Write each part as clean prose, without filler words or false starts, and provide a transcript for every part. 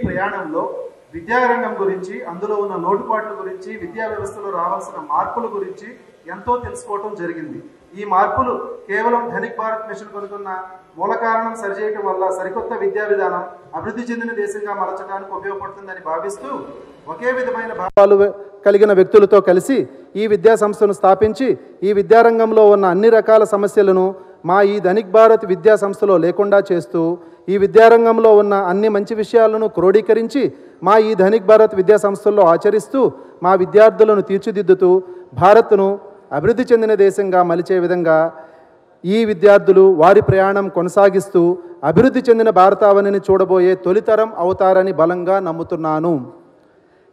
ప్రయాణంలో విద్యారంగం గురించి, అందులో ఉన్న లోటుపాట్ల గురించి, విద్యా వ్యవస్థలో రావాల్సిన మార్పుల గురించి ఎంతో తెలుసుకోవటం జరిగింది. ఈ మార్పులు కేవలం ధనిక్ భారత్ మిషన్ కొనుక్కున్న మూల కారణం సరిచేయటం వల్ల సరికొత్త విద్యా విధానం అభివృద్ధి చెందిన దేశంగా మలచడానికి ఉపయోగపడుతుందని భావిస్తూ ఒకే విధమైన భావాలు కలిగిన వ్యక్తులతో కలిసి ఈ విద్యా సంస్థను స్థాపించి ఈ విద్యారంగంలో ఉన్న అన్ని రకాల సమస్యలను మా ఈ ధనిక్ భారత్ విద్యా సంస్థలో లేకుండా చేస్తూ ఈ విద్యారంగంలో ఉన్న అన్ని మంచి విషయాలను క్రోడీకరించి మా ఈ ధనిక్ భారత్ విద్యా సంస్థల్లో ఆచరిస్తూ మా విద్యార్థులను తీర్చిదిద్దుతూ భారత్ను అభివృద్ధి చెందిన దేశంగా మలిచే విధంగా ఈ విద్యార్థులు వారి ప్రయాణం కొనసాగిస్తూ అభివృద్ధి చెందిన భారతావనిని చూడబోయే తొలితరం అవుతారని బలంగా నమ్ముతున్నాను.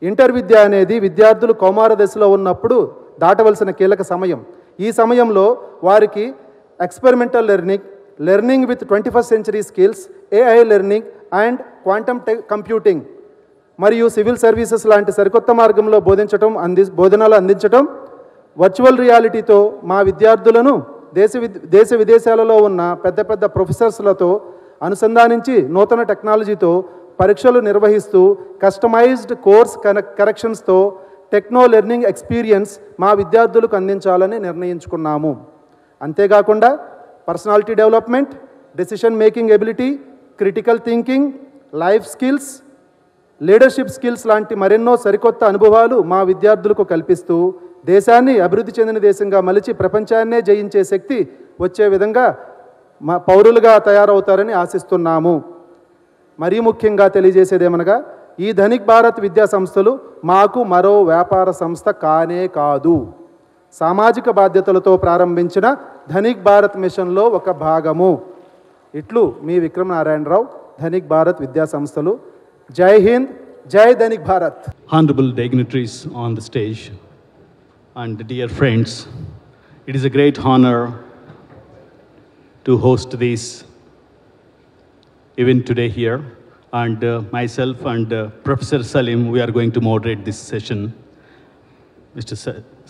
ఇంటర్ విద్య అనేది విద్యార్థులు కౌమార దశలో ఉన్నప్పుడు దాటవలసిన కీలక సమయం. ఈ సమయంలో వారికి experimental learning with 21st century skills, AI learning and quantum computing మరియు సివిల్ సర్వీసెస్ లాంటి సరికొత్త మార్గంలో బోధనలు అందించటం, వర్చువల్ రియాలిటీతో మా విద్యార్థులను దేశ విదేశాలలో ఉన్న పెద్ద పెద్ద ప్రొఫెసర్స్లతో అనుసంధానించి నూతన టెక్నాలజీతో పరీక్షలు నిర్వహిస్తూ కస్టమైజ్డ్ కోర్స్ కరెక్షన్స్తో టెక్నో లెర్నింగ్ ఎక్స్పీరియన్స్ మా విద్యార్థులకు అందించాలని నిర్ణయించుకున్నాము. అంతేకాకుండా personality development, decision making ability, critical thinking, life skills, leadership skills లాంటి మరెన్నో సరికొత్త అనుభవాలు మా విద్యార్థులకు కల్పిస్తూ దేశాన్ని అభివృద్ధి చెందిన దేశంగా మలిచి ప్రపంచాన్నే జయించే శక్తి వచ్చే విధంగా మా పౌరులుగా తయారవుతారని ఆశిస్తున్నాము. మరీ ముఖ్యంగా తెలియజేసేదేమనగా ఈ ధనిక్ భారత్ విద్యా సంస్థలు మాకు మరో వ్యాపార సంస్థ కానే కాదు. సామాజిక బాధ్యతలతో ప్రారంభించిన ధనిక్ భారత్ మిషన్లో ఒక భాగము. ఇట్లు మీ విక్రమ్ నారాయణరావు, ధనిక్ భారత్ విద్యా సంస్థలు. జై హింద్, జై Dhanik Bharat. Honorable dignitaries on the stage and dear friends, it is a great honor to host this event today here, and myself and Professor Salim, we are going to moderate this session. Mr.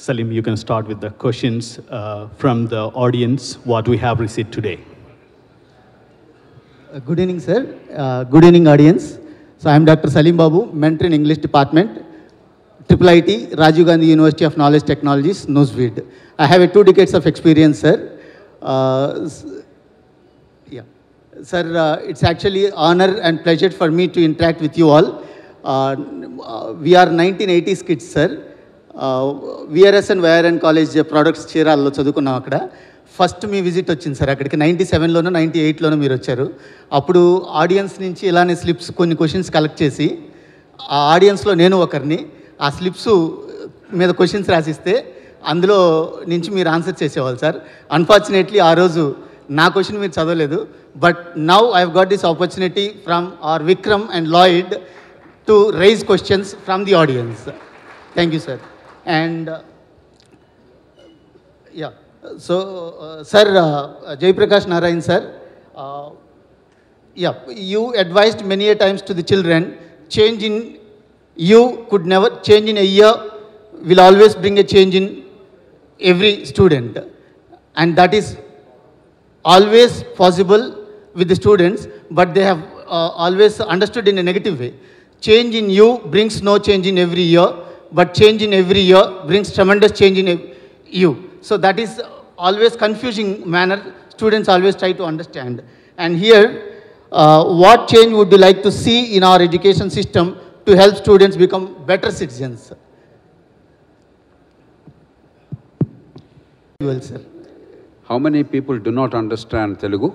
Salim, you can start with the questions from the audience, what we have received today. Good evening, sir. Good evening, audience. So I am Dr. Salim Babu, mentor in English department, IIIT, Rajiv Gandhi University of Knowledge Technologies, Newsweed. I have 2 decades of experience, sir. Sir, it's actually honor and pleasure for me to interact with you all. We are 1980s kids, sir. VRS and YRN College products చీరాల్లో చదువుకున్నాం. అక్కడ first మీ visit వచ్చింది sir అక్కడికి 97లోనో 98లోనో మీరు వచ్చారు. అప్పుడు audience నుంచి ఇలానే స్లిప్స్ కొన్ని క్వశ్చన్స్ కలెక్ట్ చేసి ఆ ఆడియన్స్లో నేను ఒకరిని ఆ స్లిప్స్ మీద క్వశ్చన్స్ రాసిస్తే అందులో నుంచి మీరు ఆన్సర్ చేసేవాళ్ళు సార్. అన్ఫార్చునేట్లీ ఆ రోజు నా క్వశ్చన్ మీరు చదవలేదు. But now I have got this opportunity from R Vikram and Lloyd to raise questions from the audience. Thank you sir. And yeah, so sir, Jaiprakash Narayan sir, yeah, you advised many a times to the children, change in you could never, change in a year will always bring a change in every student, and that is always possible with the students, but they have always understood in a negative way. Change in you brings no change in every year, but change in every year brings tremendous change in you. So that is always confusing manner students always try to understand. And here, what change would you like to see in our education system to help students become better citizens? Well, sir. How many people do not understand Telugu?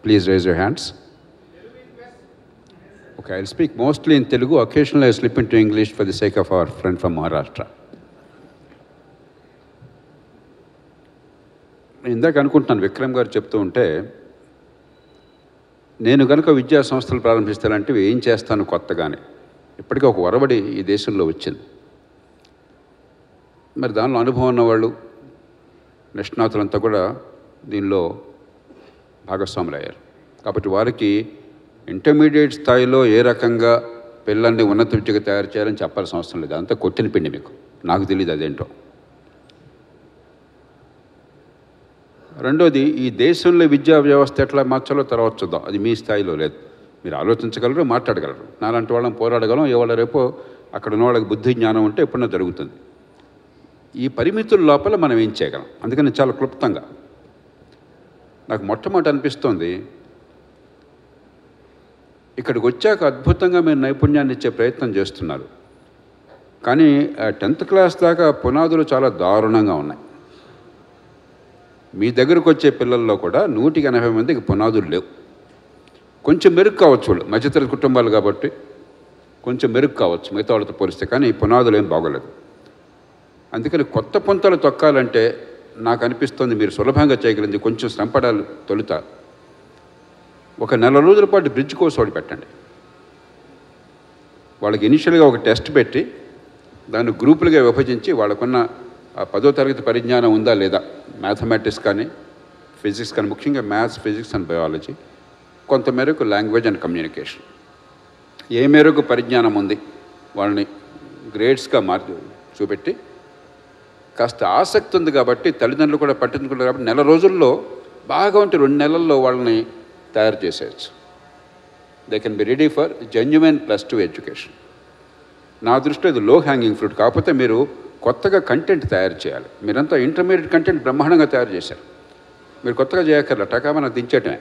Please raise your hands. Okay, I'll speak mostly in Telugu. Occasionally I slip into English for the sake of our friend from Maharashtra. ఇందాక అనుకుంటున్నాను విక్రమ్ గారు చెప్తూ ఉంటే నేను కనుక విద్యా సంస్థలు ప్రారంభిస్తానంటే ఏం చేస్తాను కొత్తగానే. ఇప్పటికీ ఒక ఒరవడి ఈ దేశంలో వచ్చింది. మరి దానిలో అనుభవం ఉన్నవాళ్ళు నిష్ణాతులంతా కూడా దీనిలో భాగస్వాములయ్యారు. కాబట్టి వారికి ఇంటర్మీడియట్ స్థాయిలో ఏ రకంగా పిల్లల్ని ఉన్నత విద్యకు తయారు చేయాలని చెప్పాల్సిన అవసరం లేదు. అంతా కొట్టిన పిండి మీకు. నాకు తెలియదు అదేంటో. రెండోది, ఈ దేశంలో విద్యా వ్యవస్థ ఎట్లా మార్చాలో తర్వాత చూద్దాం. అది మీ స్థాయిలో లేదు. మీరు ఆలోచించగలరు, మాట్లాడగలరు. నాలాంటి వాళ్ళని పోరాడగలం. ఇవాళ రేపో అక్కడ ఉన్న వాళ్ళకి బుద్ధి జ్ఞానం ఉంటే ఎప్పుడన్నా జరుగుతుంది. ఈ పరిమితుల లోపల మనం ఏం చేయగలం? అందుకని చాలా క్లుప్తంగా నాకు మొట్టమొదటి అనిపిస్తోంది, ఇక్కడికి వచ్చాక అద్భుతంగా మీరు నైపుణ్యాన్ని ఇచ్చే ప్రయత్నం చేస్తున్నారు. కానీ 10th క్లాస్ దాకా పునాదులు చాలా దారుణంగా ఉన్నాయి. మీ దగ్గరకు వచ్చే పిల్లల్లో కూడా 180 మందికి పునాదులు లేవు. కొంచెం మెరుగు కావచ్చు, వాళ్ళు మధ్యతరగతి కుటుంబాలు కాబట్టి కొంచెం మెరుగు కావచ్చు మిగతా వాళ్ళతో పోలిస్తే, కానీ ఈ పునాదులు ఏం బాగోలేదు. అందుకని కొత్త పుంతలు తొక్కాలంటే నాకు అనిపిస్తుంది మీరు సులభంగా చేయగలిగింది కొంచెం శ్రమపడాలి. తొలుత ఒక 4 రోజుల పాటు బ్రిడ్జ్ కోర్స్ ఒకటి పెట్టండి. వాళ్ళకి ఇనిషియల్గా ఒక టెస్ట్ పెట్టి దాన్ని గ్రూపులుగా విభజించి వాళ్ళకున్న 10వ తరగతి పరిజ్ఞానం ఉందా లేదా, మ్యాథమెటిక్స్ కానీ ఫిజిక్స్ కానీ, ముఖ్యంగా మ్యాథ్స్, ఫిజిక్స్ అండ్ బయాలజీ, కొంత మేరకు లాంగ్వేజ్ అండ్ కమ్యూనికేషన్, ఏ మేరకు పరిజ్ఞానం ఉంది వాళ్ళని గ్రేడ్స్గా చూపెట్టి, కాస్త ఆసక్తి ఉంది కాబట్టి తల్లిదండ్రులు కూడా పట్టించుకుంటారు కాబట్టి 4 రోజుల్లో బాగా ఉంటే 2 నెలల్లో వాళ్ళని తయారు చేసేయచ్చు. They can be ready for genuine +2 education. నా దృష్టిలో ఇది లో హ్యాంగింగ్ ఫ్రూట్. కాకపోతే మీరు కొత్తగా కంటెంట్ తయారు చేయాలి. మీరంతా ఇంటర్మీడియట్ కంటెంట్ బ్రహ్మాండంగా తయారు చేశారు. మీరు కొత్తగా చేయక్కర్ల, టకామన దించటమే.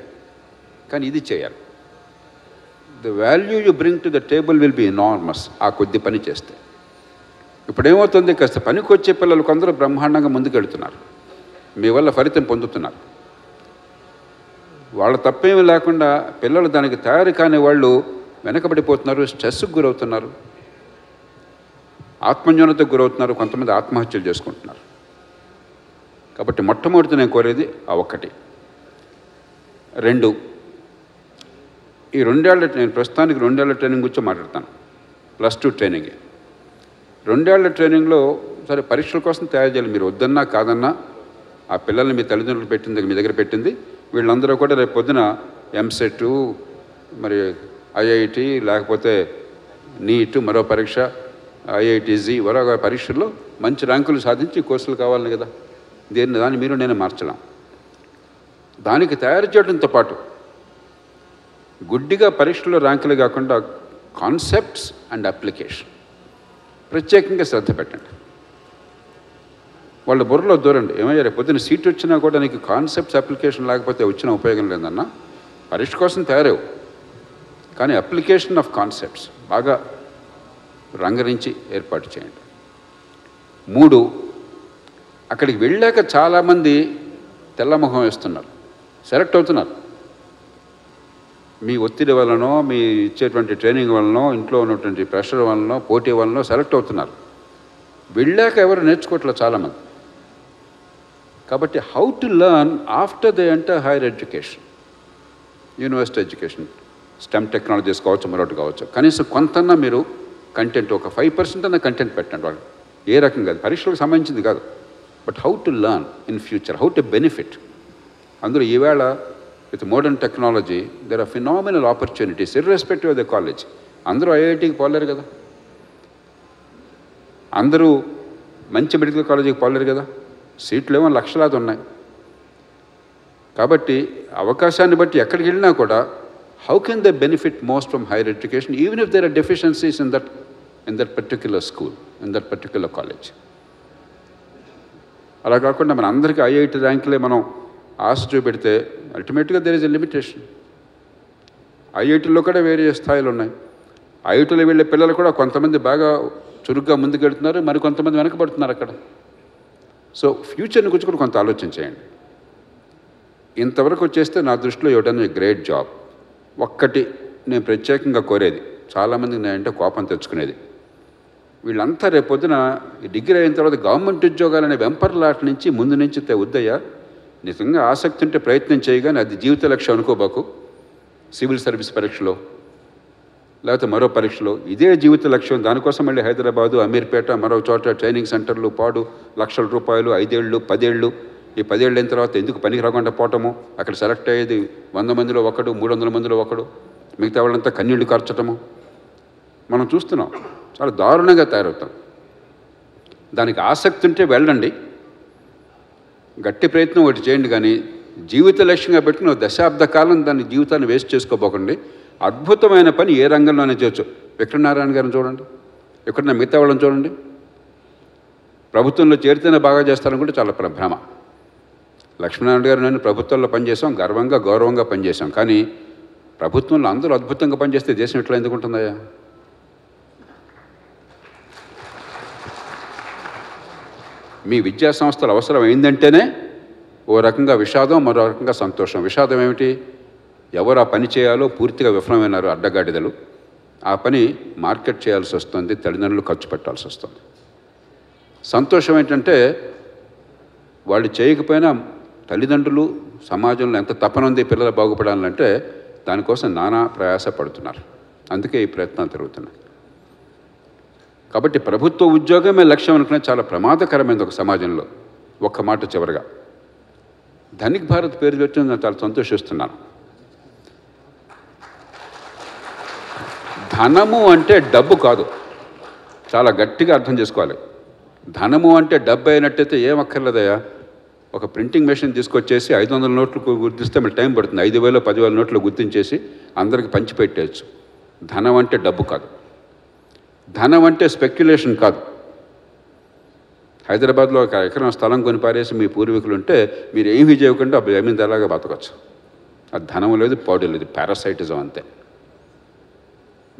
కానీ ఇది చేయాలి. The value you bring to the table will be enormous. ఆ కొద్ది పని చేస్తే ఇప్పుడు ఏమవుతుంది, కాస్త పనికి వచ్చే పిల్లలు కొందరు బ్రహ్మాండంగా ముందుకెళ్తున్నారు, మీ వల్ల ఫలితం పొందుతున్నారు. వాళ్ళ తప్పేమీ లేకుండా పిల్లలు దానికి తయారు కాని వాళ్ళు వెనకబడిపోతున్నారు, స్ట్రెస్కి గురవుతున్నారు, ఆత్మన్యూనతకు గురవుతున్నారు, కొంతమంది ఆత్మహత్యలు చేసుకుంటున్నారు. కాబట్టి మొట్టమొదటి నేను కోరేది ఆ ఒక్కటి. 2, ఈ 2 ఏళ్ల నేను ప్రస్తుతానికి 2 ఏళ్ల ట్రైనింగ్ గురించి మాట్లాడతాను. +2 ట్రైనింగ్. 2 ఏళ్ల ట్రైనింగ్లో సరే పరీక్షల కోసం తయారు చేయాలి. మీరు వద్దన్నా కాదన్నా ఆ పిల్లల్ని మీ తల్లిదండ్రులు పెట్టింది, మీ దగ్గర పెట్టింది, వీళ్ళందరూ కూడా రేపు పొద్దున ఎంసెట్, మరి ఐఐటి, లేకపోతే నీట్, మరో పరీక్ష IITZ, మరో పరీక్షల్లో మంచి ర్యాంకులు సాధించి కోర్సులు కావాలని కదా. దాన్ని మీరు నేను మార్చలేం. దానికి తయారు చేయడంతో పాటు గుడ్డిగా పరీక్షల్లో ర్యాంకులు కాకుండా కాన్సెప్ట్స్ అండ్ అప్లికేషన్ ప్రత్యేకంగా శ్రద్ధ పెట్టండి. వాళ్ళ బుర్రలో దూరండి. ఏమయ్యా రేపు పొద్దున్న సీట్ వచ్చినా కూడా నీకు కాన్సెప్ట్స్ అప్లికేషన్ లేకపోతే వచ్చిన ఉపయోగం లేదన్నా. పరీక్ష కోసం తయారవు, కానీ అప్లికేషన్ ఆఫ్ కాన్సెప్ట్స్ బాగా రంగరించి ఏర్పాటు చేయండి. 3, అక్కడికి వెళ్ళాక చాలామంది తెల్లముఖం వేస్తున్నారు, సెలెక్ట్ అవుతున్నారు. మీ ఒత్తిడి వలనో, మీ ఇచ్చేటువంటి ట్రైనింగ్ వలనో, ఇంట్లో ఉన్నటువంటి ప్రెషర్ వలనో, పోటీ వలనో సెలెక్ట్ అవుతున్నారు. వెళ్ళాక ఎవరు నేర్చుకోవట్లేదు చాలామంది. కాబట్టి how to learn after they enter higher education, university education, stem technologies కావచ్చు, మరొకటి కావచ్చు, కనీసం కొంతన్నా మీరు కంటెంట్ ఒక 5% అన్న కంటెంట్ పెట్టండి. వాళ్ళు ఏ రకంగా అది పరీక్షలకు సంబంధించింది కాదు, but how to learn in future, how to benefit. అందులో ఈవేళ with modern technology there are phenomenal opportunities irrespective of the college. అందరూ ఐఐటికి పోలేరు కదా, అందరూ మంచి మెడికల్ కాలేజీకి పోలేరు కదా, సీట్లు ఏమో లక్షలాది ఉన్నాయి. కాబట్టి అవకాశాన్ని బట్టి ఎక్కడికి వెళ్ళినా కూడా how can they benefit most from higher education, even if there are deficiencies in that particular school, in that particular college. అలా కాకుండా మన అందరికీ ఐఐటి ర్యాంకులే మనం ఆశ చూపెడితే అల్టిమేట్గా దేర్ ఇస్ ఎ లిమిటేషన్. ఐఐటీలో కూడా వేరే స్థాయిలు ఉన్నాయి. ఐఐటీలో వెళ్ళే పిల్లలు కూడా కొంతమంది బాగా చురుగ్గా ముందుకెళ్తున్నారు, మరి కొంతమంది వెనకబడుతున్నారు అక్కడ. సో ఫ్యూచర్ని గురించి కూడా కొంత ఆలోచించేయండి. ఇంతవరకు వచ్చేస్తే నా దృష్టిలో ఇవ్వడం గ్రేట్ జాబ్. ఒక్కటి నేను ప్రత్యేకంగా కోరేది, చాలామందికి నేనంటే కోపం తెచ్చుకునేది, వీళ్ళంతా రేపొద్దున డిగ్రీ అయిన తర్వాత గవర్నమెంట్ ఉద్యోగాలనే వెంపర్లాట్ నుంచి ముందు నుంచి వద్దయ్యా, నిజంగా ఆసక్తి ఉంటే ప్రయత్నం చేయగానే అది జీవిత లక్ష్యం అనుకోబాకు. సివిల్ సర్వీస్ పరీక్షలో లేకపోతే మరో పరీక్షలో ఇదే జీవిత లక్ష్యం. దానికోసం మళ్ళీ హైదరాబాదు, అమీర్పేట, మరో చోట ట్రైనింగ్ సెంటర్లు, పాడు లక్షల రూపాయలు, 5 ఏళ్ళు 10 ఏళ్ళు. ఈ 10 ఏళ్ళు అయిన తర్వాత ఎందుకు పనికి రాకుండా పోవటము, అక్కడ సెలెక్ట్ అయ్యేది 100 మందిలో ఒకడు, 300 మందిలో ఒకడు, మిగతా వాళ్ళంతా కన్నీళ్లు కార్చటము మనం చూస్తున్నాం. చాలా దారుణంగా తయారవుతాం. దానికి ఆసక్తి ఉంటే వెళ్ళండి, గట్టి ప్రయత్నం ఒకటి చేయండి, కానీ జీవిత లక్ష్యంగా పెట్టుకుని 10 దశాబ్ద కాలం దాని జీవితాన్ని వేస్ట్ చేసుకోబోకండి. అద్భుతమైన పని ఏ రంగంలోనే చేయొచ్చు. వెంకటనారాయణ గారిని చూడండి, ఎక్కడన్నా మిగతా వాళ్ళని చూడండి. ప్రభుత్వంలో చేరితేనే బాగా చేస్తారనుకుంటే చాలా భ్రమ. లక్ష్మీనారాయణ గారు నేను ప్రభుత్వంలో పనిచేసాం, గర్వంగా గౌరవంగా పనిచేసాం. కానీ ప్రభుత్వంలో అందరూ అద్భుతంగా పనిచేస్తే దేశం ఎట్లా ఎందుకు ఉంటుందయ్యా? మీ విద్యా సంస్థలు అవసరం అయిందంటేనే ఓ రకంగా విషాదం, మరో రకంగా సంతోషం. విషాదం ఏమిటి? ఎవరు ఆ పని చేయాలో పూర్తిగా విఫలమైనారు అడ్డగాడిదలు. ఆ పని మార్కెట్ చేయాల్సి వస్తుంది, తల్లిదండ్రులు ఖర్చు పెట్టాల్సి వస్తుంది. సంతోషం ఏంటంటే వాళ్ళు చేయకపోయినా తల్లిదండ్రులు సమాజంలో ఎంత తపనుంది పిల్లలు బాగుపడాలంటే దానికోసం నానా ప్రయాస పడుతున్నారు. అందుకే ఈ ప్రయత్నాలు జరుగుతున్నాయి. కాబట్టి ప్రభుత్వ ఉద్యోగమే లక్ష్యం అనుకునే చాలా ప్రమాదకరమైనది ఒక సమాజంలో. ఒక్క మాట చివరిగా, ధనిక్ భారత్ పేరు పెట్టి నేను చాలా సంతోషిస్తున్నాను. ధనము అంటే డబ్బు కాదు, చాలా గట్టిగా అర్థం చేసుకోవాలి. ధనము అంటే డబ్బు అయినట్టయితే ఏం అక్కర్లేదయ్యా. ఒక ప్రింటింగ్ మెషిన్ తీసుకొచ్చేసి 500 నోట్లు గుర్తిస్తే మళ్ళీ టైం పడుతుంది. 5,000 10,000 నోట్లు గుర్తించేసి అందరికి పంచిపెట్టేయచ్చు. ధనం అంటే డబ్బు కాదు, ధనం అంటే స్పెక్యులేషన్ కాదు. హైదరాబాద్లో ఒక ఎకరం స్థలం కొని పారేసి మీ పూర్వీకులు ఉంటే మీరు ఏమీ చేయకుండా జమీందారులాగా బతకచ్చు. అది ధనం లేదు, పాడు లేదు, పారాసైటిజం అంతే.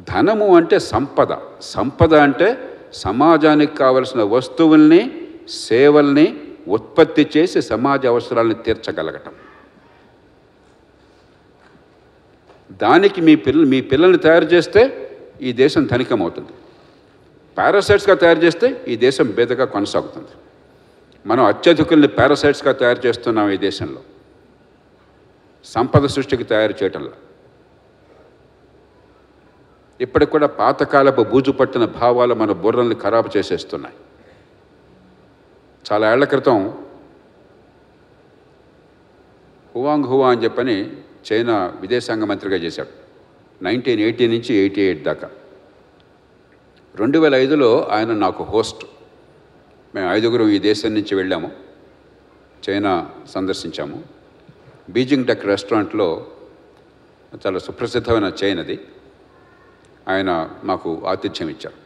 ధనము అంటే సంపద. సంపద అంటే సమాజానికి కావలసిన వస్తువుల్ని, సేవల్ని ఉత్పత్తి చేసి సమాజ అవసరాలను తీర్చగలగటం. దానికి మీ పిల్లల్ని తయారు చేస్తే ఈ దేశం ధనికమవుతుంది. పారాసైట్స్గా తయారు చేస్తే ఈ దేశం బేదగా కొనసాగుతుంది. మనం అత్యధికుల్ని పారాసైట్స్గా తయారు చేస్తున్నాం ఈ దేశంలో, సంపద సృష్టికి తయారు చేయటంలో. ఇప్పటికి కూడా పాతకాలపు బూజు పట్టిన భావాలు మన బుర్రల్ని ఖరాబు చేసేస్తున్నాయి. చాలా ఏళ్ల క్రితం హువాంగ్ హువా అని చెప్పని చైనా విదేశాంగ మంత్రిగా చేశాడు. 1980 నుంచి 88 దాకా. 2005లో ఆయన నాకు హోస్ట్. మేము 5గురు ఈ దేశం నుంచి వెళ్ళాము, చైనా సందర్శించాము. బీజింగ్ డక్ రెస్టారెంట్లో, చాలా సుప్రసిద్ధమైన చైన్ అది, ఆయన మాకు ఆతిథ్యం ఇచ్చారు.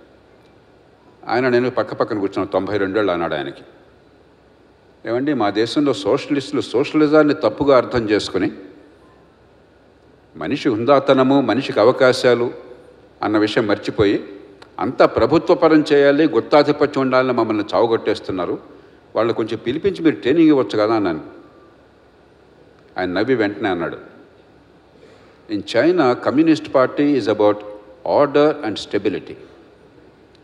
ఆయన నేను పక్కన కూర్చున్నాను. 92 ఏళ్ళు అన్నాడు ఆయనకి. ఏమండి, మా దేశంలో సోషలిస్టులు సోషలిజాన్ని తప్పుగా అర్థం చేసుకుని మనిషి హుందాతనము, మనిషికి అవకాశాలు అన్న విషయం మర్చిపోయి అంతా ప్రభుత్వపరం చేయాలి, గుత్తాధిపత్యం ఉండాలని మమ్మల్ని చావుగొట్టేస్తున్నారు. వాళ్ళు కొంచెం పిలిపించి మీరు ట్రైనింగ్ ఇవ్వచ్చు కదా అన్నాను. ఆయన నవ్వి వెంటనే అన్నాడు, in China communist party is about order and stability.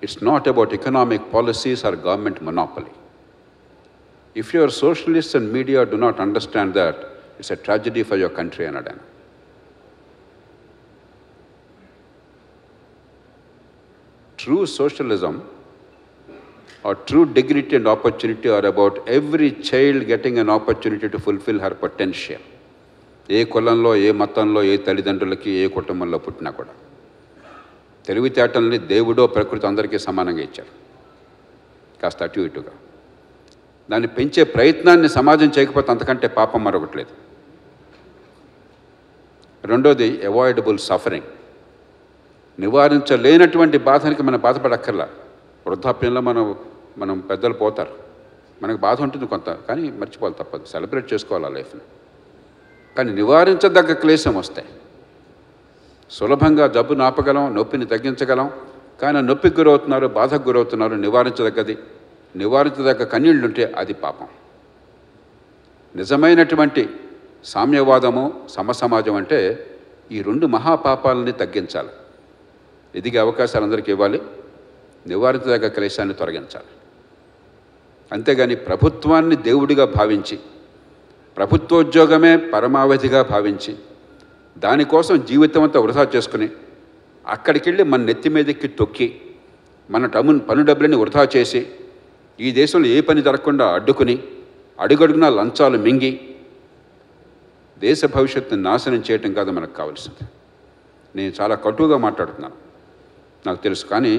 It's not about economic policies or government monopoly. If your socialists and media do not understand that, it's a tragedy for your country anada. True socialism or true dignity and opportunity are about every child getting an opportunity to fulfill her potential. ఏ కులంలో, ఏ మతంలో, ఏ తల్లిదండ్రులకి, ఏ కుటుంబంలో పుట్టినా కూడా తెలివితేటల్ని దేవుడో ప్రకృతి అందరికీ సమానంగా ఇచ్చారు, కాస్త అటు ఇటుగా. దాన్ని పెంచే ప్రయత్నాన్ని సమాజం చేయకపోతే అంతకంటే పాపం మరొకటి లేదు. రెండోది అవాయిడబుల్ సఫరింగ్. నివారించలేనటువంటి బాధనికి మనం బాధపడక్కర్లా. వృద్ధాప్యంలో మనం పెద్దలు పోతారు, మనకు బాధ ఉంటుంది కొంత, కానీ మర్చిపోవాలి, తప్పదు, సెలబ్రేట్ చేసుకోవాలి ఆ లైఫ్ని. కానీ నివారించదగ్గ క్లేశం వస్తాయి. సులభంగా జబ్బును ఆపగలం, నొప్పిని తగ్గించగలం. కానీ నొప్పికి గురవుతున్నారు, బాధకు గురవుతున్నారు. నివారించదగ్గ కన్నీళ్లుంటే అది పాపం. నిజమైనటువంటి సామ్యవాదము, సమసమాజం అంటే ఈ రెండు మహాపాపాలని తగ్గించాలి. ఎదిగే అవకాశాలు అందరికీ ఇవ్వాలి, నివారించదగ్గ క్లేశాన్ని తొలగించాలి. అంతేగాని ప్రభుత్వాన్ని దేవుడిగా భావించి, ప్రభుత్వోద్యోగమే పరమావధిగా భావించి, దానికోసం జీవితం అంతా వృధా చేసుకుని, అక్కడికి వెళ్ళి మన నెత్తి మీదకి తొక్కి, మన పన్ను డబ్బులని వృధా చేసి, ఈ దేశంలో ఏ పని జరగకుండా అడ్డుకుని, అడుగడుగునా లంచాలు మింగి దేశ భవిష్యత్తుని నాశనం చేయటం కాదు మనకు కావాల్సింది. నేను చాలా కటువుగా మాట్లాడుతున్నాను, నాకు తెలుసు. కానీ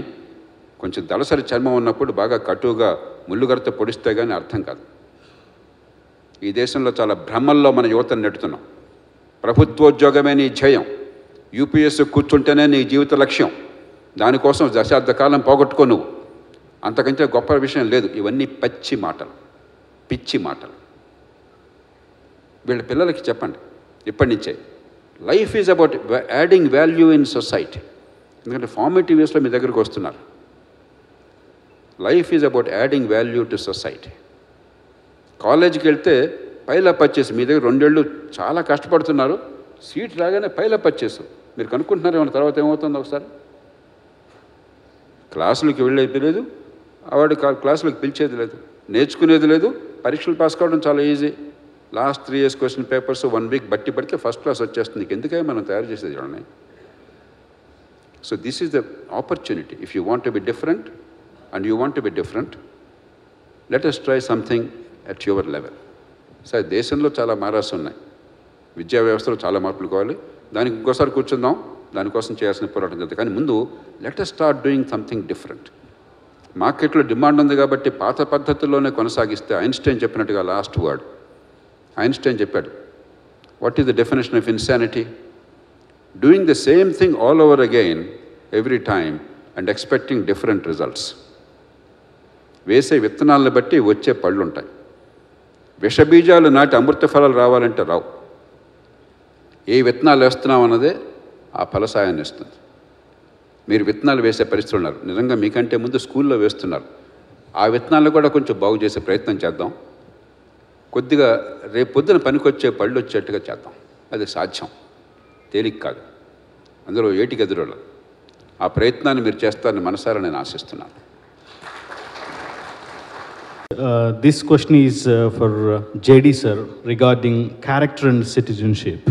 కొంచెం దళసరి చర్మం ఉన్నప్పుడు బాగా కటువుగా ముళ్ళుగరత పొడిస్తే కానీ అర్థం కాదు. ఈ దేశంలో చాలా భ్రమల్లో మన యువతను నెట్టుతున్నాం. ప్రభుత్వోద్యోగమే నీ ధ్యేయం, యూపీఎస్సీ కూర్చుంటేనే నీ జీవిత లక్ష్యం, దానికోసం దశాబ్ద కాలం పోగొట్టుకో నువ్వు, అంతకంటే గొప్ప విషయం లేదు. ఇవన్నీ పచ్చి మాటలు, పిచ్చి మాటలు. వీళ్ళ పిల్లలకి చెప్పండి ఇప్పటి నుంచే, life is about adding value in society. ఎందుకంటే ఫార్మేటివ్ ఇయర్స్లో మీ దగ్గరికి వస్తున్నారు. Life is about adding value to society. కాలేజీకి వెళ్తే పైలప్ వచ్చేసి మీ దగ్గర 2 ఏళ్ళు చాలా కష్టపడుతున్నారు, సీట్ రాగానే పైలప్ వచ్చేసి మీరు కనుక్కుంటున్నారు ఏమన్నా తర్వాత ఏమవుతుందో ఒకసారి. క్లాసులకి వెళ్ళేది లేదు, వాడు క్లాసులకు పిలిచేది లేదు, నేర్చుకునేది లేదు. పరీక్షలు పాస్ కావడం చాలా easy. Last 3 years question papers 1 week బట్టి పడితే ఫస్ట్ క్లాస్ వచ్చేస్తుంది. ఎందుకే మనం తయారు చేసేది చూడండి. So this is the opportunity. If you want to be different and you want to be different, let us try something at your level. సరే, దేశంలో చాలా మారాల్సి ఉన్నాయి, విద్యా వ్యవస్థలో చాలా మార్పులు కావాలి. దానికి ఇంకోసారి కూర్చుందాం, దానికోసం చేయాల్సిన పోరాటం జరుగుతుంది. కానీ ముందు let us start doing something different. మార్కెట్లో డిమాండ్ ఉంది కాబట్టి పాత పద్ధతుల్లోనే కొనసాగిస్తే, ఐన్స్టైన్ చెప్పినట్టుగా లాస్ట్ వర్డ్, ఐన్స్టైన్ చెప్పాడు, what is the definition of insanity? Doing the same thing all over again every time and expecting different results. వేసే విత్తనాలను బట్టి వచ్చే పళ్ళు ఉంటాయి. విషబీజాలు నాటి అమృత ఫలాలు రావాలంటే రావు. ఏ విత్తనాలు వేస్తున్నాం అన్నదే ఆ ఫలసాయాన్ని ఇస్తుంది. మీరు విత్తనాలు వేసే పరిస్థితులు ఉన్నారు, నిజంగా మీకంటే ముందు స్కూల్లో వేస్తున్నారు. ఆ విత్తనాలు కూడా కొంచెం బాగు చేసే ప్రయత్నం చేద్దాం. కొద్దిగా రేపు పొద్దున పనికొచ్చే పళ్ళు వచ్చేట్టుగా చేద్దాం. అది సాధ్యం, తేలిక కాదు, అందులో ఏటికి ఎదురోళ్ళు. ఆ ప్రయత్నాన్ని మీరు చేస్తారని మనసారా నేను ఆశిస్తున్నాను. This question is for JD sir regarding character and citizenship.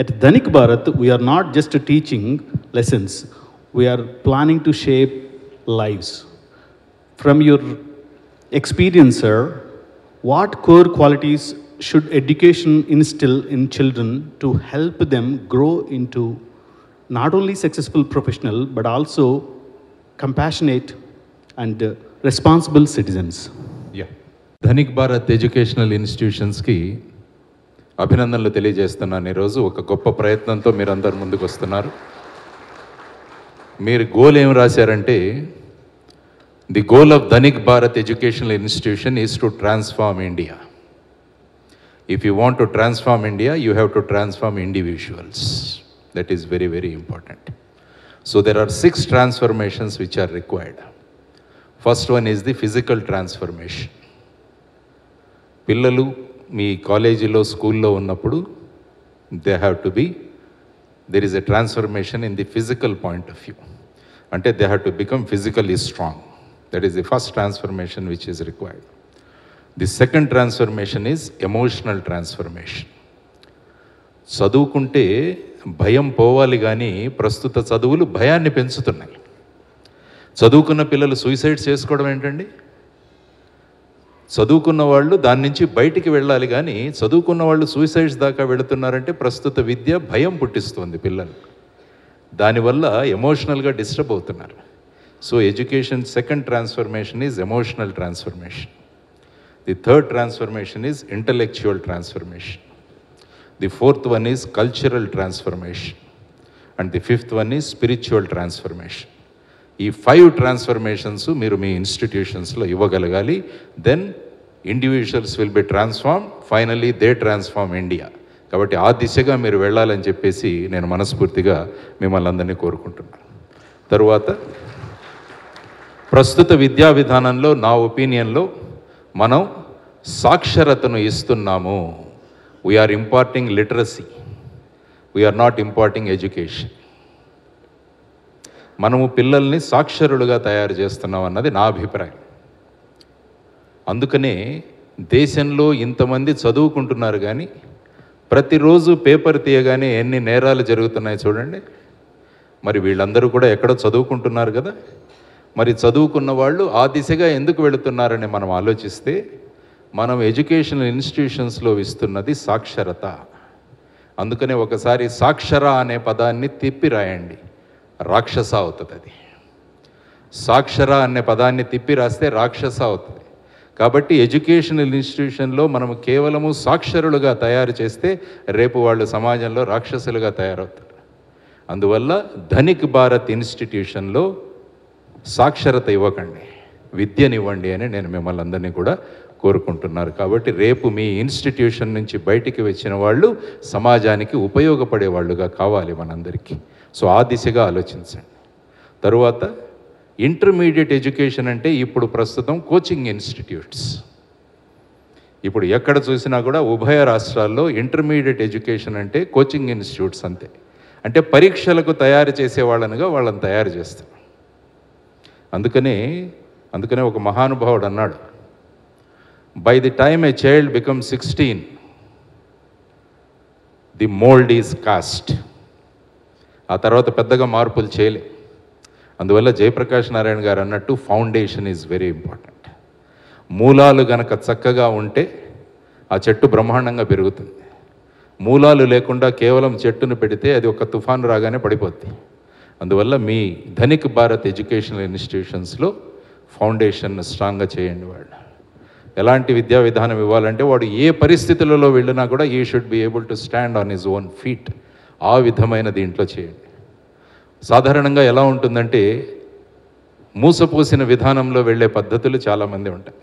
At Dhanik Bharat, we are not just teaching lessons, we are planning to shape lives. From your experience, sir, what core qualities should education instill in children to help them grow into not only successful professional but also compassionate and responsible citizens? Dhanik Bharat educational ఇన్స్టిట్యూషన్స్కి అభినందనలు తెలియజేస్తున్నాను. ఈరోజు ఒక గొప్ప ప్రయత్నంతో మీరందరూ ముందుకు వస్తున్నారు. మీరు గోల్ ఏం రాశారంటే, the goal of Dhanik Bharat educational institution is to transform India. If you want to transform India, you have to transform individuals. That is very very important. So there are 6 transformations which are required. First one is the physical transformation. పిల్లలు మీ కాలేజీలో స్కూల్లో ఉన్నప్పుడు they have to be, there is a transformation in the physical point of view. అంటే they have to become physically strong. That is the first transformation which is required. The second transformation is emotional transformation. చదువుకుంటే భయం పోవాలి, కానీ ప్రస్తుత చదువులు భయాన్ని పెంచుతున్నాయి. చదువుకున్న పిల్లలు సూసైడ్స్ చేసుకోవడం ఏంటండి? చదువుకున్న వాళ్ళు దాని నుంచి బయటికి వెళ్ళాలి, కానీ చదువుకున్న వాళ్ళు సూసైడ్స్ దాకా వెళుతున్నారంటే ప్రస్తుత విద్య భయం పుట్టిస్తుంది పిల్లలు. దానివల్ల ఎమోషనల్గా డిస్టర్బ్ అవుతున్నారు. So education second transformation is emotional transformation. The third transformation is intellectual transformation. The fourth one is cultural transformation. And the fifth one is spiritual transformation. ఈ 5 ట్రాన్స్ఫర్మేషన్స్ మీరు మీ ఇన్స్టిట్యూషన్స్లో ఇవ్వగలగాలి. Then individuals will be transform, finally they transform India. కాబట్టి ఆ దిశగా మీరు వెళ్ళాలని చెప్పేసి నేను మనస్ఫూర్తిగా మిమ్మల్ని అందరినీ కోరుకుంటున్నాను. తరువాత ప్రస్తుత విద్యా విధానంలో నా ఒపీనియన్లో మనం సాక్షరతను ఇస్తున్నాము. We are imparting literacy, we are not imparting education. మనము పిల్లల్ని సాక్షరులుగా తయారు చేస్తున్నాం అన్నది నా అభిప్రాయం. అందుకనే దేశంలో ఇంతమంది చదువుకుంటున్నారు, కానీ ప్రతిరోజు పేపర్ తీయగానే ఎన్ని నేరాలు జరుగుతున్నాయి చూడండి. మరి వీళ్ళందరూ కూడా ఎక్కడో చదువుకుంటున్నారు కదా, మరి చదువుకున్న వాళ్ళు ఆ దిశగా ఎందుకు వెళుతున్నారని మనం ఆలోచిస్తే, మనం ఎడ్యుకేషనల్ ఇన్స్టిట్యూషన్స్లో ఇస్తున్నది సాక్షరత. అందుకనే ఒకసారి సాక్షర అనే పదాన్ని తిప్పి రాయండి, రాక్షస అవుతుంది. అది సాక్షర అనే పదాన్ని తిప్పి రాస్తే రాక్షస అవుతుంది. కాబట్టి ఎడ్యుకేషనల్ ఇన్స్టిట్యూషన్లో మనము కేవలము సాక్షరులుగా తయారు చేస్తే రేపు వాళ్ళు సమాజంలో రాక్షసులుగా తయారవుతారు. అందువల్ల ధనిక్ భారత్ ఇన్స్టిట్యూషన్లో సాక్షరత ఇవ్వకండి, విద్యనివ్వండి అని నేను మిమ్మల్ని అందరినీ కూడా కోరుకుంటున్నారు. కాబట్టి రేపు మీ ఇన్స్టిట్యూషన్ నుంచి బయటికి వచ్చిన వాళ్ళు సమాజానికి ఉపయోగపడే వాళ్ళుగా కావాలి మనందరికీ. సో ఆ దిశగా ఆలోచించండి. తరువాత ఇంటర్మీడియట్ ఎడ్యుకేషన్ అంటే ఇప్పుడు ప్రస్తుతం కోచింగ్ ఇన్స్టిట్యూట్స్. ఇప్పుడు ఎక్కడ చూసినా కూడా ఉభయ రాష్ట్రాల్లో ఇంటర్మీడియట్ ఎడ్యుకేషన్ అంటే కోచింగ్ ఇన్స్టిట్యూట్స్ అంతే. అంటే పరీక్షలకు తయారు చేసే వాళ్ళనుగా వాళ్ళని తయారు చేస్తారు. అందుకనే ఒక మహానుభావుడు అన్నాడు, by the time a child become 16 the mould is cost. ఆ తర్వాత పెద్దగా మార్పులు చేయలే. అందువల్ల జయప్రకాష్ నారాయణ గారు అన్నట్టు ఫౌండేషన్ ఈజ్ వెరీ ఇంపార్టెంట్. మూలాలు గనక చక్కగా ఉంటే ఆ చెట్టు బ్రహ్మాండంగా పెరుగుతుంది. మూలాలు లేకుండా కేవలం చెట్టును పెడితే అది ఒక తుఫాను రాగానే పడిపోద్ది. అందువల్ల మీ ధనిక్ భారత్ ఎడ్యుకేషనల్ ఇన్స్టిట్యూషన్స్లో ఫౌండేషన్ స్ట్రాంగ్గా చేయండి. వాళ్ళు ఎలాంటి విద్యా విధానం ఇవ్వాలంటే వాడు ఏ పరిస్థితులలో వెళ్ళినా కూడా ఈ should be able to stand on his own feet. ఆ విధమైన దీంట్లో చేయండి. సాధారణంగా ఎలా ఉంటుందంటే మూసపోసిన విధానంలో వెళ్ళే పద్ధతులు చాలామంది ఉంటాయి.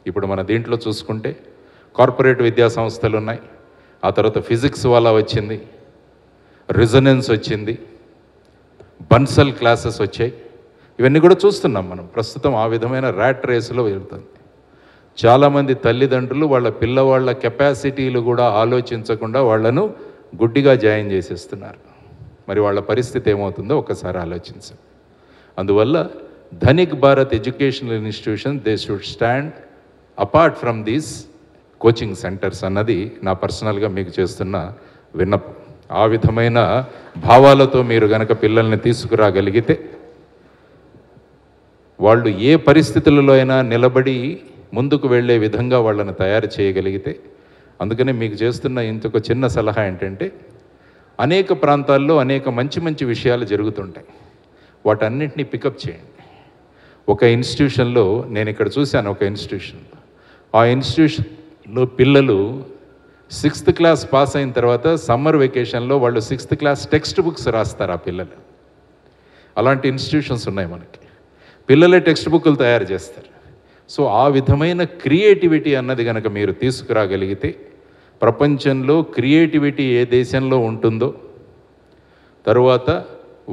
ఇప్పుడు మన దీంట్లో చూసుకుంటే కార్పొరేట్ విద్యా సంస్థలు ఉన్నాయి, ఆ తర్వాత ఫిజిక్స్ వాళ్ళ వచ్చింది, రిజనెన్స్ వచ్చింది, బన్సల్ క్లాసెస్ వచ్చాయి. ఇవన్నీ కూడా చూస్తున్నాం మనం ప్రస్తుతం. ఆ విధమైన ర్యాట్ రేస్లో వెళ్తుంది. చాలామంది తల్లిదండ్రులు వాళ్ళ పిల్లవాళ్ళ కెపాసిటీలు కూడా ఆలోచించకుండా వాళ్ళను గుడ్డిగా జాయిన్ చేసేస్తున్నారు. మరి వాళ్ళ పరిస్థితి ఏమవుతుందో ఒకసారి ఆలోచించండి. అందువల్ల Dhanik Bharat educational institution they should stand apart from these coaching centres అన్నది నా పర్సనల్గా మీకు చేస్తున్న విన్నపం. ఆ విధమైన భావాలతో మీరు గనక పిల్లల్ని తీసుకురాగలిగితే వాళ్ళు ఏ పరిస్థితులలో అయినా నిలబడి ముందుకు వెళ్ళే విధంగా వాళ్ళని తయారు చేయగలిగితే. అందుకనే మీకు చేస్తున్న ఇంకొక చిన్న సలహా ఏంటంటే, అనేక ప్రాంతాల్లో అనేక మంచి మంచి విషయాలు జరుగుతుంటాయి. వాటన్నిటినీ పికప్ చేయండి. ఒక ఇన్స్టిట్యూషన్లో నేను ఇక్కడ చూశాను, ఒక ఇన్స్టిట్యూషన్లో ఆ ఇన్స్టిట్యూషన్లో పిల్లలు 6th క్లాస్ పాస్ అయిన తర్వాత సమ్మర్ వెకేషన్లో వాళ్ళు 6th క్లాస్ టెక్స్ట్ బుక్స్ రాస్తారు ఆ పిల్లలు. అలాంటి ఇన్స్టిట్యూషన్స్ ఉన్నాయి మనకి. పిల్లలే టెక్స్ట్ బుక్లు తయారు చేస్తారు. సో ఆ విధమైన క్రియేటివిటీ అన్నది కనుక మీరు తీసుకురాగలిగితే, ప్రపంచంలో క్రియేటివిటీ ఏ దేశంలో ఉంటుందో, తరువాత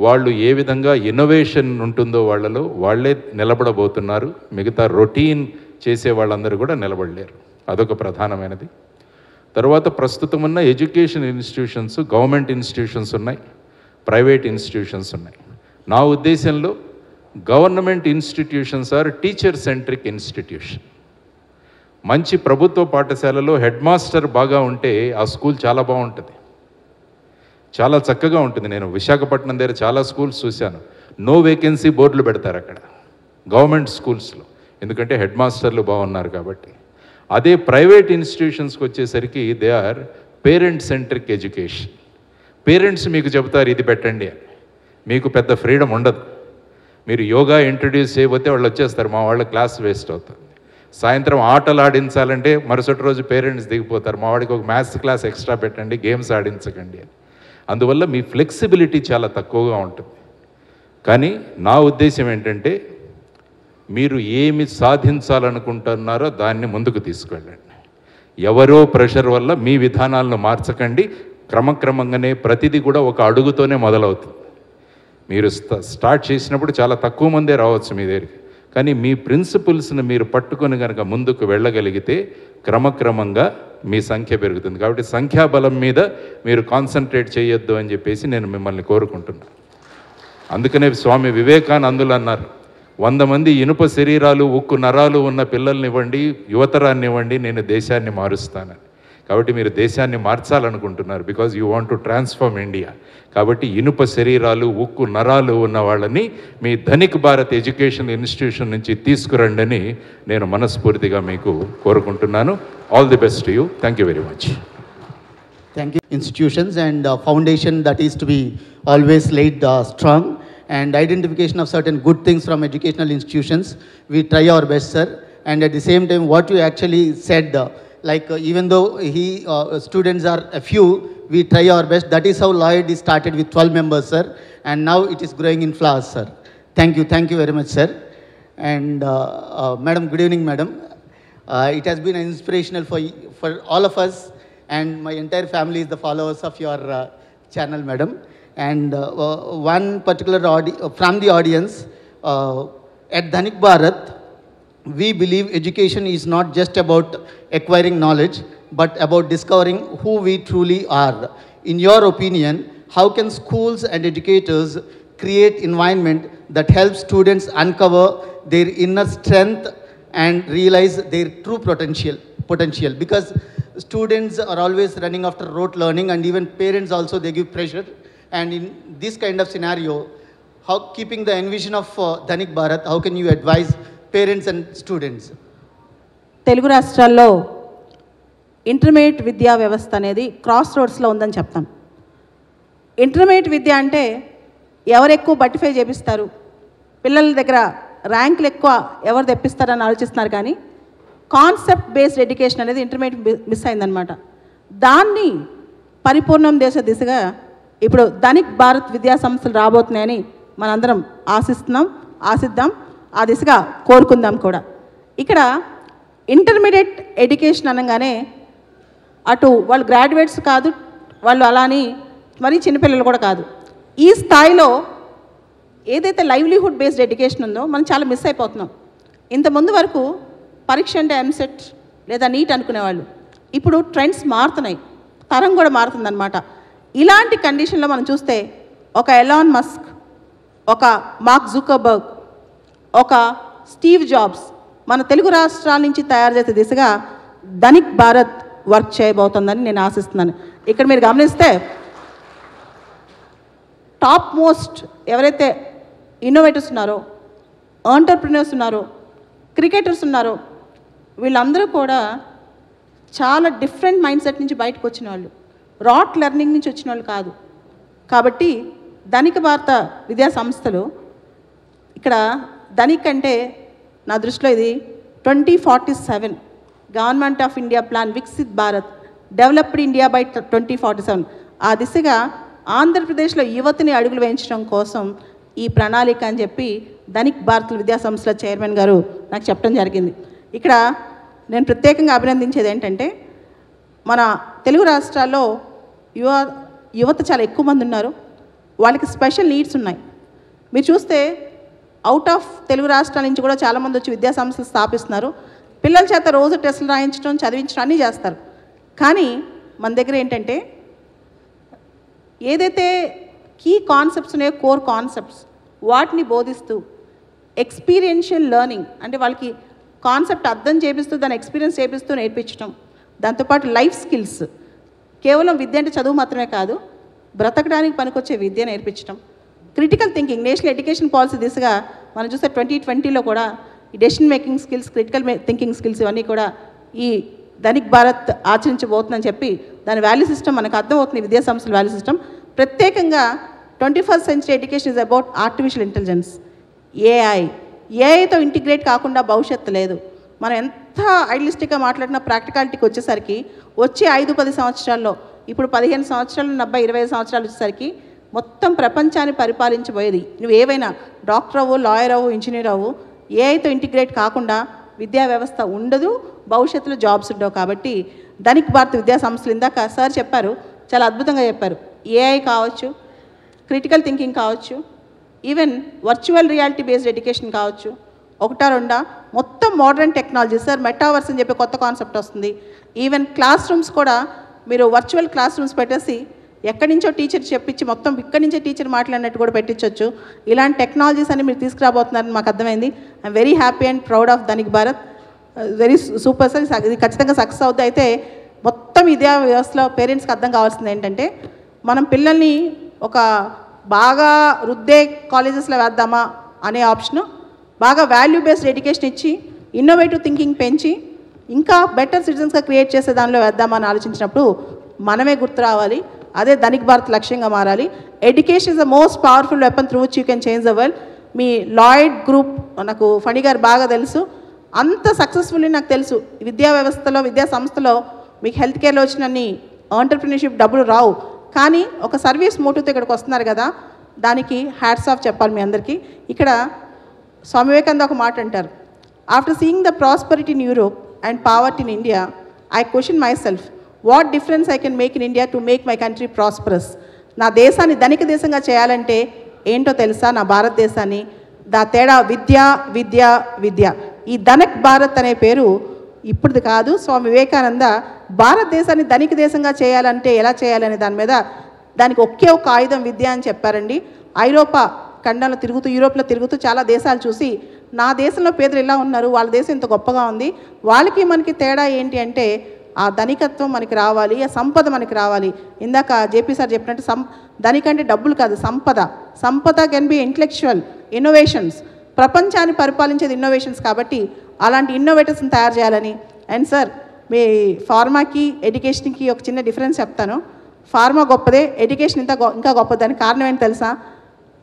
వాళ్ళు ఏ విధంగా ఇన్నోవేషన్ ఉంటుందో వాళ్ళలో వాళ్ళే నిలబడబోతున్నారు. మిగతా రొటీన్ చేసే వాళ్ళందరూ కూడా నిలబడలేరు. అదొక ప్రధానమైనది. తర్వాత ప్రస్తుతం ఉన్న ఎడ్యుకేషన్ ఇన్స్టిట్యూషన్స్, గవర్నమెంట్ ఇన్స్టిట్యూషన్స్ ఉన్నాయి, ప్రైవేట్ ఇన్స్టిట్యూషన్స్ ఉన్నాయి. నా ఉద్దేశంలో government institutions are teacher centric institution. మంచి ప్రభుత్వ పాఠశాలలో హెడ్ మాస్టర్ బాగా ఉంటే ఆ స్కూల్ చాలా బాగుంటుంది, చాలా చక్కగా ఉంటుంది. నేను విశాఖపట్నం దగ్గర చాలా స్కూల్స్ చూశాను. నో వేకెన్సీ బోర్డులు పెడతారు అక్కడ గవర్నమెంట్ స్కూల్స్లో, ఎందుకంటే హెడ్ మాస్టర్లు బాగున్నారు కాబట్టి. అదే ప్రైవేట్ ఇన్స్టిట్యూషన్స్కి వచ్చేసరికి they are parent centric education. Parents మీకు చెబుతారు ఇది పెట్టండి అని, మీకు పెద్ద ఫ్రీడమ్ ఉండదు. మీరు యోగా ఇంట్రడ్యూస్ చేయబోతే వాళ్ళు వచ్చేస్తారు, మా వాళ్ళ క్లాస్ వేస్ట్ అవుతుంది. సాయంత్రం ఆటలు ఆడించాలంటే మరుసటి రోజు పేరెంట్స్ దిగిపోతారు, మా వాడికి ఒక మ్యాథ్స్ క్లాస్ ఎక్స్ట్రా పెట్టండి, గేమ్స్ ఆడించకండి అని. అందువల్ల మీ ఫ్లెక్సిబిలిటీ చాలా తక్కువగా ఉంటుంది. కానీ నా ఉద్దేశం ఏంటంటే, మీరు ఏమి సాధించాలనుకుంటున్నారో దాన్ని ముందుకు తీసుకెళ్ళండి. ఎవరో ప్రెషర్ వల్ల మీ విధానాలను మార్చకండి. క్రమక్రమంగానే ప్రతిదీ కూడా ఒక అడుగుతోనే మొదలవుతుంది. మీరు స్టార్ట్ చేసినప్పుడు చాలా తక్కువ మందే రావచ్చు మీ దగ్గరికి, కానీ మీ ప్రిన్సిపల్స్ని మీరు పట్టుకొని కనుక ముందుకు వెళ్ళగలిగితే క్రమక్రమంగా మీ సంఖ్య పెరుగుతుంది. కాబట్టి సంఖ్యాబలం మీద మీరు కాన్సన్ట్రేట్ చేయొద్దు అని చెప్పేసి నేను మిమ్మల్ని కోరుకుంటున్నాను. అందుకనే స్వామి వివేకానందులు అన్నారు, 100 మంది ఇనుప శరీరాలు, ఉక్కు నరాలు ఉన్న పిల్లల్ని ఇవ్వండి, యువతరాన్ని ఇవ్వండి, నేను దేశాన్ని మారుస్తానని. కాబట్టి మీరు దేశాన్ని మార్చాలనుకుంటున్నారు, because you want to transform India. కాబట్టి ఇనుప శరీరాలు, ఉక్కు నరాలు ఉన్న వాళ్ళని మీ ధనిక్ భారత్ ఎడ్యుకేషన్ ఇన్స్టిట్యూషన్ నుంచి తీసుకురండి అని నేను మనస్ఫూర్తిగా మీకు కోరుకుంటున్నాను. All the best to you. Thank you very much. Thank you. Institutions and foundation that is to be always laid strong, and identification of certain good things from educational institutions. We try our best, sir. And at the same time, what you actually said, even though students are a few, we try our best. That is how Lloyd is started with 12 members, sir. And now it is growing in flowers, sir. Thank you very much, sir. And madam, good evening, madam. It has been inspirational for all of us, and my entire family is the followers of your channel, madam. And one particular from the audience, at Dhanik Bharat, we believe education is not just about acquiring knowledge, but about discovering who we truly are. In your opinion, how can schools and educators create environment that helps students uncover their inner strength and realize their true potential? Because students are always running after rote learning, and even parents also, they give pressure. And in this kind of scenario, how, keeping the envision of Dhanik Bharat, how can you advise parents and students? Telugu రాష్ట్రాల్లో intermediate విద్యా వ్యవస్థ అనేది cross రోడ్స్లో ఉందని చెప్తాం. Intermediate విద్య అంటే ఎవరు ఎక్కువ బట్టిఫై చేపిస్తారు, పిల్లల దగ్గర ర్యాంకులు ఎక్కువ ఎవరు తెప్పిస్తారని ఆలోచిస్తున్నారు. కానీ కాన్సెప్ట్ బేస్డ్ ఎడ్యుకేషన్ అనేది ఇంటర్మీడియట్ మిస్ అయిందనమాట. దాన్ని పరిపూర్ణం చేసే దిశగా ఇప్పుడు ధనిక్ భారత్ విద్యా సంస్థలు రాబోతున్నాయని మనందరం ఆశిద్దాం, ఆ దిశగా కోరుకుందాం కూడా. ఇక్కడ ఇంటర్మీడియట్ ఎడ్యుకేషన్ అనగానే అటు వాళ్ళు గ్రాడ్యుయేట్స్ కాదు, వాళ్ళు అలాని మరీ చిన్నపిల్లలు కూడా కాదు. ఈ స్థాయిలో ఏదైతే లైవ్లీహుడ్ బేస్డ్ ఎడ్యుకేషన్ ఉందో మనం చాలా మిస్ అయిపోతున్నాం. ఇంతకుముందు వరకు పరీక్ష అంటే ఎంసెట్ లేదా నీట్ అనుకునేవాళ్ళు. ఇప్పుడు ట్రెండ్స్ మారుతున్నాయి, తరం కూడా మారుతుందన్నమాట. ఇలాంటి కండిషన్లో మనం చూస్తే ఒక ఎలాన్ మస్క్, ఒక మార్క్ జుకర్బర్గ్, ఒక స్టీవ్ జాబ్స్ మన తెలుగు రాష్ట్రాల నుంచి తయారు చేసే దిశగా ధనిక్ భారత్ వర్క్ చేయబోతుందని నేను ఆశిస్తున్నాను. ఇక్కడ మీరు గమనిస్తే టాప్ మోస్ట్ ఎవరైతే ఇన్నోవేటర్స్ ఉన్నారో, ఎంటర్ప్రినర్స్ ఉన్నారో, క్రికెటర్స్ ఉన్నారో, వీళ్ళందరూ కూడా చాలా డిఫరెంట్ మైండ్ సెట్ నుంచి బయటకు వచ్చిన వాళ్ళు, రాట్ లెర్నింగ్ నుంచి వచ్చిన వాళ్ళు కాదు. కాబట్టి ధనిక భారత విద్యా సంస్థలు ఇక్కడ ధనిక్ అంటే నా దృష్టిలో ఇది 2047 government of India plan Viksit Bharat developed India by 2047 ఆ దిశగా ఆంధ్రప్రదేశ్లో యువతని అడుగులు వేయించడం కోసం ఈ ప్రణాళిక అని చెప్పి ధనిక్ భారత్ విద్యా సంస్థల చైర్మన్ గారు నాకు చెప్పడం జరిగింది. ఇక్కడ నేను ప్రత్యేకంగా అభినందించేది ఏంటంటే మన తెలుగు రాష్ట్రాల్లో యువత చాలా ఎక్కువ మంది ఉన్నారు. వాళ్ళకి స్పెషల్ నీడ్స్ ఉన్నాయి. మీరు చూస్తే అవుట్ ఆఫ్ తెలుగు రాష్ట్రాల నుంచి కూడా చాలామంది వచ్చి విద్యా సంస్థలు స్థాపిస్తున్నారు. పిల్లల చేత రోజు టెస్టులు రాయించడం, చదివించడం అన్నీ చేస్తారు. కానీ మన దగ్గర ఏంటంటే ఏదైతే కీ కాన్సెప్ట్స్ ఉన్నాయో, కోర్ కాన్సెప్ట్స్, వాటిని బోధిస్తూ ఎక్స్పీరియన్షియల్ లెర్నింగ్ అంటే వాళ్ళకి కాన్సెప్ట్ అర్థం చేపిస్తూ దాన్ని ఎక్స్పీరియన్స్ చేపిస్తూ నేర్పించడం, దాంతోపాటు లైఫ్ స్కిల్స్, కేవలం విద్య అంటే చదువు మాత్రమే కాదు, బ్రతకడానికి పనికొచ్చే విద్య నేర్పించడం, critical thinking, national education policy దిశగా మనం చూస్తే 2020లో కూడా ఈ decision making skills, critical thinking skills ఇవన్నీ కూడా ఈ ధనిక్ భారత్ ఆచరించబోతుందని చెప్పి దాని వాల్యూ సిస్టమ్ మనకు అర్థమవుతుంది. విద్యా సంస్థల వాల్యూ సిస్టమ్ ప్రత్యేకంగా 21st century education is about artificial intelligence, ఏఐతో ఇంటిగ్రేట్ కాకుండా భవిష్యత్తు లేదు. మనం ఎంత ఐడియలిస్టిక్గా మాట్లాడినా ప్రాక్టికాలిటీకి వచ్చేసరికి వచ్చే 5-10 సంవత్సరాల్లో, ఇప్పుడు 15 సంవత్సరాలు 25 సంవత్సరాలు వచ్చేసరికి మొత్తం ప్రపంచాన్ని పరిపాలించబోయేది నువ్వు ఏవైనా డాక్టర్ అవ్వు, లాయర్ అవ్వు, ఇంజనీర్ అవ్వు, ఏఐతో ఇంటిగ్రేట్ కాకుండా విద్యా వ్యవస్థ ఉండదు, భవిష్యత్తులో జాబ్స్ ఉండవు. కాబట్టి ధనిక్ భారత్ విద్యా సంస్థలు ఇందాక సార్ చెప్పారు, చాలా అద్భుతంగా చెప్పారు. ఏఐ కావచ్చు, క్రిటికల్ థింకింగ్ కావచ్చు, even virtual reality based education కావచ్చు, ఒకటా రెండా మొత్తం మోడర్న్ టెక్నాలజీ. సార్ మెటావర్స్ అని చెప్పి కొత్త కాన్సెప్ట్ వస్తుంది. ఈవెన్ క్లాస్ రూమ్స్ కూడా మీరు వర్చువల్ క్లాస్ రూమ్స్ పెట్టేసి ఎక్కడి నుంచో టీచర్ చెప్పించి మొత్తం ఇక్కడి నుంచే టీచర్ మాట్లాడినట్టు కూడా పెట్టించవచ్చు. ఇలాంటి టెక్నాలజీస్ అని మీరు తీసుకురాబోతున్నారని మాకు అర్థమైంది. I'm very happy and proud of Dhanik Bharat. Very super sir. ఇది ఖచ్చితంగా సక్సెస్ అవుతుంది. అయితే మొత్తం విద్యా వ్యవస్థలో పేరెంట్స్కి అర్థం కావాల్సింది ఏంటంటే మనం పిల్లల్ని ఒక బాగా రుద్దే కాలేజెస్లో వేద్దామా అనే ఆప్షను, బాగా వాల్యూ బేస్డ్ ఎడ్యుకేషన్ ఇచ్చి ఇన్నోవేటివ్ థింకింగ్ పెంచి ఇంకా బెటర్ సిటిజన్స్గా క్రియేట్ చేసే దానిలో వేద్దామా అని ఆలోచించినప్పుడు మనమే గుర్తు రావాలి. అదే ధనిక్ భారత్ లక్ష్యంగా మారాలి. Education is the most powerful weapon through which you can change the world. Me Lloyd group నాకు ఫణి గారు బాగా తెలుసు, అంత సక్సెస్ఫుల్లీ నాకు తెలుసు. విద్యా వ్యవస్థలో, విద్యా సంస్థలో మీకు హెల్త్ కేర్లో వచ్చినన్ని ఆంటర్ప్రినర్షిప్ డబ్బులు రావు, కానీ ఒక సర్వీస్ మోటివ్తో ఇక్కడికి వస్తున్నారు కదా, దానికి హ్యాట్స్ ఆఫ్ చెప్పాలి మీ అందరికీ. ఇక్కడ స్వామి వివేకానంద ఒక మాట అంటారు, after seeing the prosperity in Europe and poverty in India, I question my self what difference I can make in India to make my country prosperous. నా దేశాన్ని ధనిక దేశంగా చేయాలంటే ఏంటో తెలుసా? నా భారతదేశాన్ని తేడా విద్య విద్య విద్య. ఈ ధనక్ భారత్ అనే పేరు ఇప్పుడుది కాదు. స్వామి వివేకానంద భారతదేశాన్ని ధనిక దేశంగా చేయాలంటే ఎలా చేయాలనే దాని మీద దానికి ఒకే ఒక ఆయుధం విద్య అని చెప్పారండి. ఐరోపా ఖండంలో తిరుగుతూ, యూరోప్లో తిరుగుతూ చాలా దేశాలు చూసి, నా దేశంలో పేదలు ఎలా ఉన్నారు, వాళ్ళ దేశం ఇంత గొప్పగా ఉంది, వాళ్ళకి మనకి తేడా ఏంటి అంటే ఆ ధనికత్వం మనకి రావాలి, ఆ సంపద మనకి రావాలి. ఇందాక జేపీ సార్ చెప్పినట్టు ధనికంటే డబ్బులు కాదు, సంపద. సంపద కెన్ బి ఇంటలెక్చువల్ ఇన్నోవేషన్స్. ప్రపంచాన్ని పరిపాలించేది ఇన్నోవేషన్స్ కాబట్టి అలాంటి ఇన్నోవేటర్స్ని తయారు చేయాలని. అండ్ సార్, మీ ఫార్మాకి ఎడ్యుకేషన్కి ఒక చిన్న డిఫరెన్స్ చెప్తాను. ఫార్మా గొప్పదే, ఎడ్యుకేషన్ ఇంకా గొప్పది. దానికి కారణం ఏంటి తెలుసా?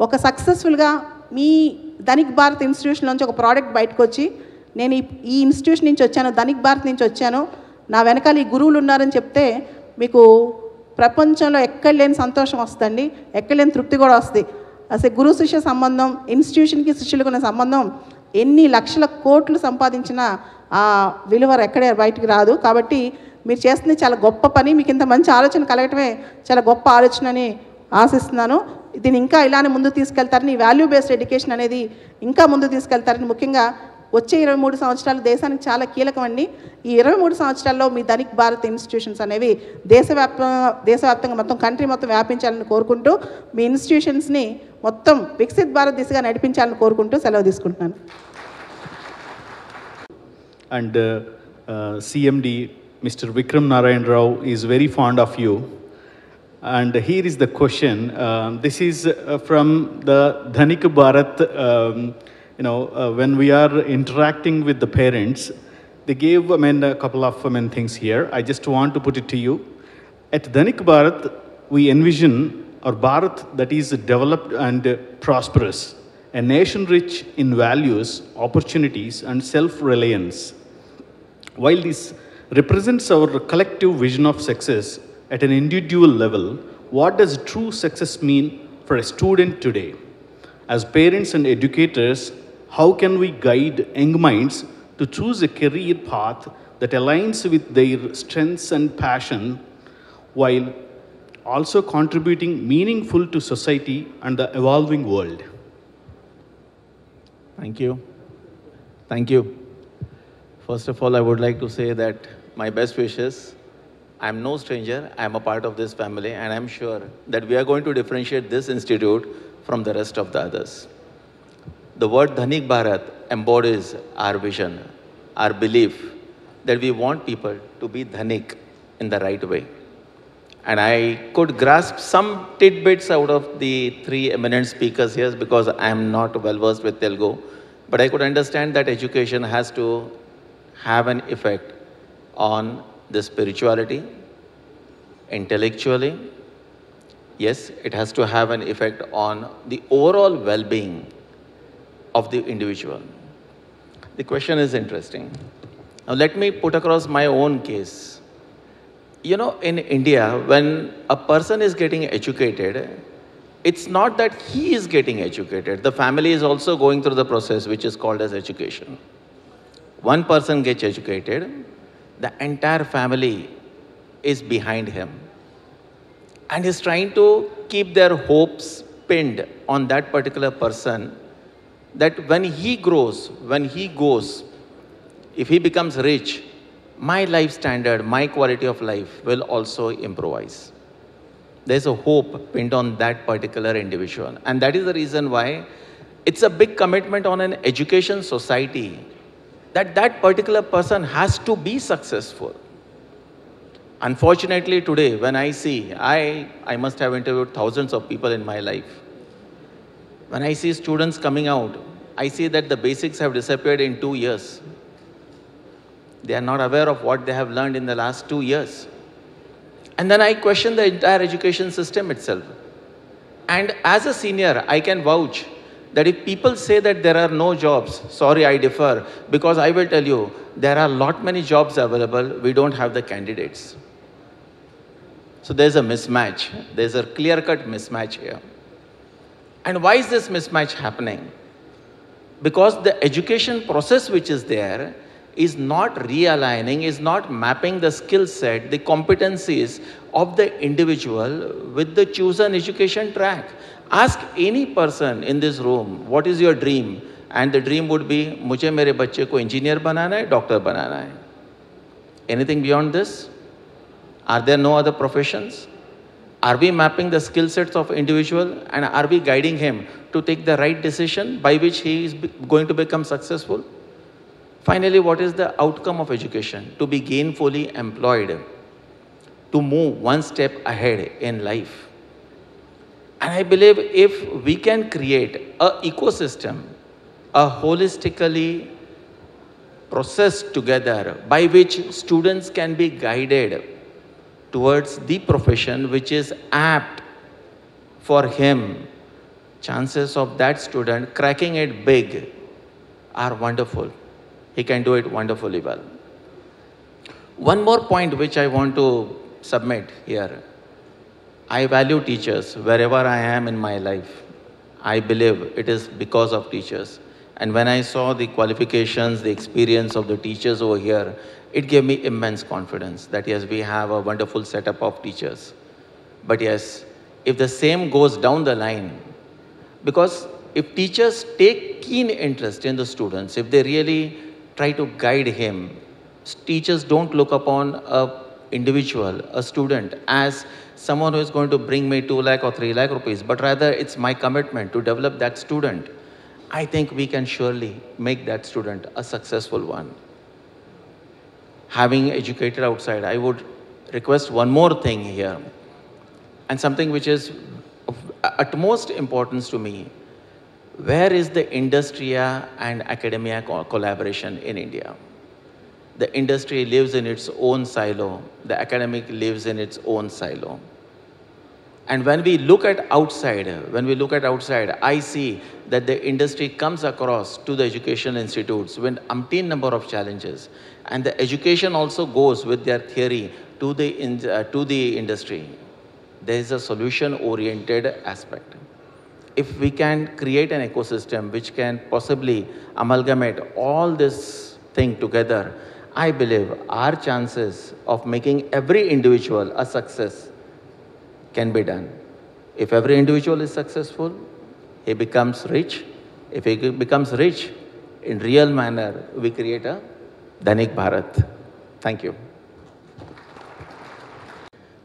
ఒక సక్సెస్ఫుల్గా మీ ధనిక్ భారత్ ఇన్స్టిట్యూషన్ నుంచి ఒక ప్రోడక్ట్ బయటకు వచ్చి, నేను ఈ ఇన్స్టిట్యూషన్ నుంచి వచ్చాను, ధనిక్ భారత్ నుంచి వచ్చాను, నా వెనకాల ఈ గురువులు ఉన్నారని చెప్తే మీకు ప్రపంచంలో ఎక్కడ లేని సంతోషం వస్తుందండి, ఎక్కడ లేని తృప్తి కూడా వస్తుంది. అసలు గురు శిష్య సంబంధం, ఇన్స్టిట్యూషన్కి శిష్యులకు ఉన్న సంబంధం ఎన్ని లక్షల కోట్లు సంపాదించిన ఆ విలువ ఎక్కడే బయటికి రాదు. కాబట్టి మీరు చేస్తుంది చాలా గొప్ప పని. మీకు ఇంత మంచి ఆలోచన కలగటమే చాలా గొప్ప ఆలోచన అని ఆశిస్తున్నాను. దీన్ని ఇంకా ఇలానే ముందుకు తీసుకెళ్తారని, వాల్యూ బేస్డ్ ఎడ్యుకేషన్ అనేది ఇంకా ముందుకు తీసుకెళ్తారని, ముఖ్యంగా వచ్చే 23 సంవత్సరాలు దేశానికి చాలా కీలకమండి. ఈ 23 సంవత్సరాల్లో మీ ధనిక్ భారత్ ఇన్స్టిట్యూషన్స్ అనేవి దేశవ్యాప్తంగా మొత్తం కంట్రీ మొత్తం వ్యాపించాలని కోరుకుంటూ, మీ ఇన్స్టిట్యూషన్స్ని మొత్తం వికసిత్ భారత్ దిశగా నడిపించాలని కోరుకుంటూ సెలవు తీసుకుంటున్నాను. And CMD, Mr. Vikram Narayan Rao is very fond of you. And here is the question. This is from the Dhanik Bharat. When we are interacting with the parents, they gave a couple of things here. I just want to put it to you. At Dhanik Bharat, we envision our Bharat that is developed and prosperous, a nation rich in values, opportunities, and self-reliance. While this represents our collective vision of success at an individual level, what does true success mean for a student today? As parents and educators, how can we guide young minds to choose a career path that aligns with their strengths and passion, while also contributing meaningful to society and the evolving world? Thank you. Thank you. First of all, I would like to say that my best wishes. I'm no stranger. I'm a part of this family, and I'm sure that we are going to differentiate this institute from the rest of the others. The word Dhanik Bharat embodies our vision, our belief that we want people to be Dhanik in the right way. And I could grasp some tidbits out of the three eminent speakers here because I am not well versed with Telugu. But I could understand that education has to have an effect on the spirituality, intellectually. Yes, it has to have an effect on the overall well-being of the individual. The question is interesting. Now let me put across my own case. In India, when a person is getting educated, it's not that he is getting educated. The family is also going through the process which is called as education. One person gets educated, the entire family is behind him and is trying to keep their hopes pinned on that particular person, that when he grows, when he goes, if he becomes rich, my life standard, my quality of life will also improvise. There's a hope pinned on that particular individual. And that is the reason why it's a big commitment on an education society that that particular person has to be successful. Unfortunately today, when I see, I must have interviewed thousands of people in my life. When I see students coming out, I see that the basics have disappeared in 2 years. They are not aware of what they have learned in the last 2 years. And then I question the entire education system itself. And as a senior, I can vouch that if people say that there are no jobs, sorry, I differ, because I will tell you, there are lot many jobs available, we don't have the candidates. So there's a mismatch. There's a clear-cut mismatch here. And why is this mismatch happening? Because the education process which is there is not realigning, is not mapping the skill set, the competencies of the individual with the chosen education track. Ask any person in this room, what is your dream? And the dream would be, मुझे मेरे बच्चे को engineer बनाना है, doctor बनाना है. Anything beyond this? Are there no other professions? Are we mapping the skill sets of individual, and are we guiding him to take the right decision by which he is going to become successful? Finally, what is the outcome of education? To be gainfully employed, to move one step ahead in life. And I believe if we can create an ecosystem, a holistically processed together by which students can be guided towards the profession which is apt for him, chances of that student cracking it big are wonderful. He can do it wonderfully well. One more point which I want to submit here. I value teachers wherever I am in my life. I believe it is because of teachers. And when I saw the qualifications, the experience of the teachers over here, it gave me immense confidence that yes, we have a wonderful setup of teachers. But yes, if the same goes down the line, because if teachers take keen interest in the students, if they really try to guide him, teachers don't look upon an individual, a student, as someone who is going to bring me 2 lakh or 3 lakh rupees, but rather it's my commitment to develop that student. I think we can surely make that student a successful one. Having educated outside, I would request one more thing here, and something which is of utmost importance to me. Where is the industria and academia collaboration in India? The industry lives in its own silo. The academic lives in its own silo. And when we look at outside, I see that the industry comes across to the education institutes with umpteen number of challenges. And the education also goes with their theory to the industry. There is a solution-oriented aspect. If we can create an ecosystem which can possibly amalgamate all this thing together, I believe our chances of making every individual a success can be done. If every individual is successful, he becomes rich. If he becomes rich, in real manner, we create a Dhanik Bharat. Thank you.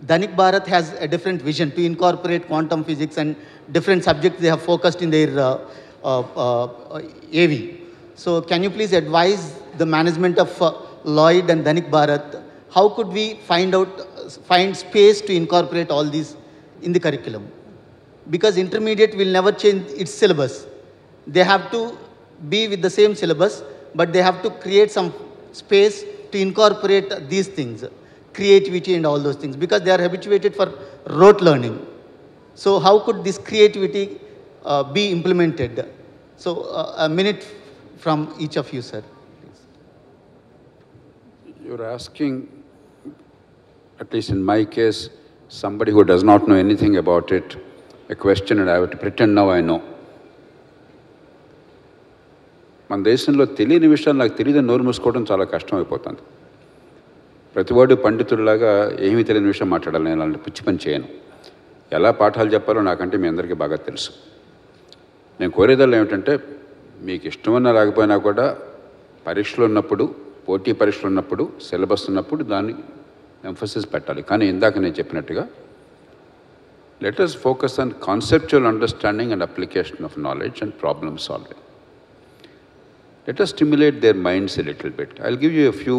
Dhanik Bharat has a different vision to incorporate quantum physics and different subjects they have focused in their AV. So can you please advise the management of Lloyd and Dhanik Bharat, how could we find space to incorporate all these in the curriculum? Because intermediate will never change its syllabus. They have to be with the same syllabus, but they have to create some space to incorporate these things, creativity and all those things, because they are habituated for rote learning. So how could this creativity be implemented? So a minute from each of you, sir. You're asking, at least in my case, somebody who does not know anything about it, a question, and I have to pretend now I know. మన దేశంలో తెలియని విషయాలు నాకు తెలియదని నోరు మూసుకోవడం చాలా కష్టం అయిపోతుంది. ప్రతివాడు పండితుడిలాగా ఏమీ తెలియని విషయం మాట్లాడాలి. నేను అలాంటి పిచ్చి పని చేయను. ఎలా పాఠాలు చెప్పాలో నాకంటే మీ అందరికీ బాగా తెలుసు. నేను కోరేదల్లా ఏమిటంటే, మీకు ఇష్టమన్నా రాకపోయినా కూడా పరీక్షలు ఉన్నప్పుడు, పోటీ పరీక్షలు ఉన్నప్పుడు, సిలబస్ ఉన్నప్పుడు దాన్ని ఎంఫసిస్ పెట్టాలి. కానీ ఇందాక నేను చెప్పినట్టుగా let us focus on conceptual understanding and application of knowledge and problem solving. Let us stimulate their minds a little bit. I'll give you a few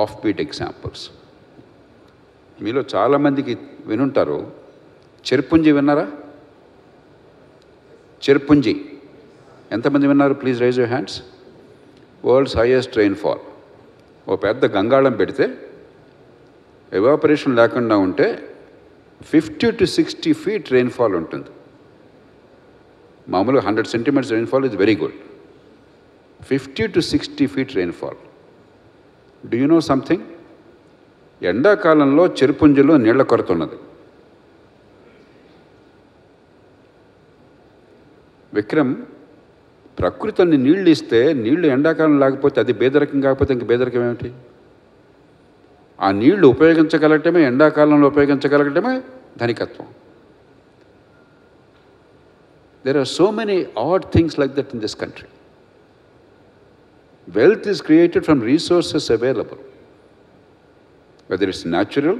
offbeat examples. మీలో చాలామందికి వినుంటారు, చెర్పుంజి విన్నారా? చెర్పుంజి ఎంతమంది విన్నారు? Please raise your hands. World's highest rainfall. ఓ పెద్ద గంగాళం పెడితే ఎవాపరేషన్ లేకుండా ఉంటే 50 to 60 feet రెయిన్ఫాల్ ఉంటుంది. మామూలుగా 100 centimeters rainfall is very good. 50 to 60 feet rainfall. Do you know something? ఎండాకాలంలో చెరుపుంజలో నీళ్ల కొరత ఉన్నది. విక్రమ్, ప్రకృతిని నీళ్ళు ఇస్తే నీళ్లు ఎండాకాలం లేకపోతే అది బేదరికం కాకపోతే ఇంక బేదరికం ఏమిటి? ఆ నీళ్లు ఉపయోగించగలగటమే, ఎండాకాలంలో ఉపయోగించగలగటమే ధనికత్వం. There are so many odd things like that in this country. Wealth is created from resources available, whether it's natural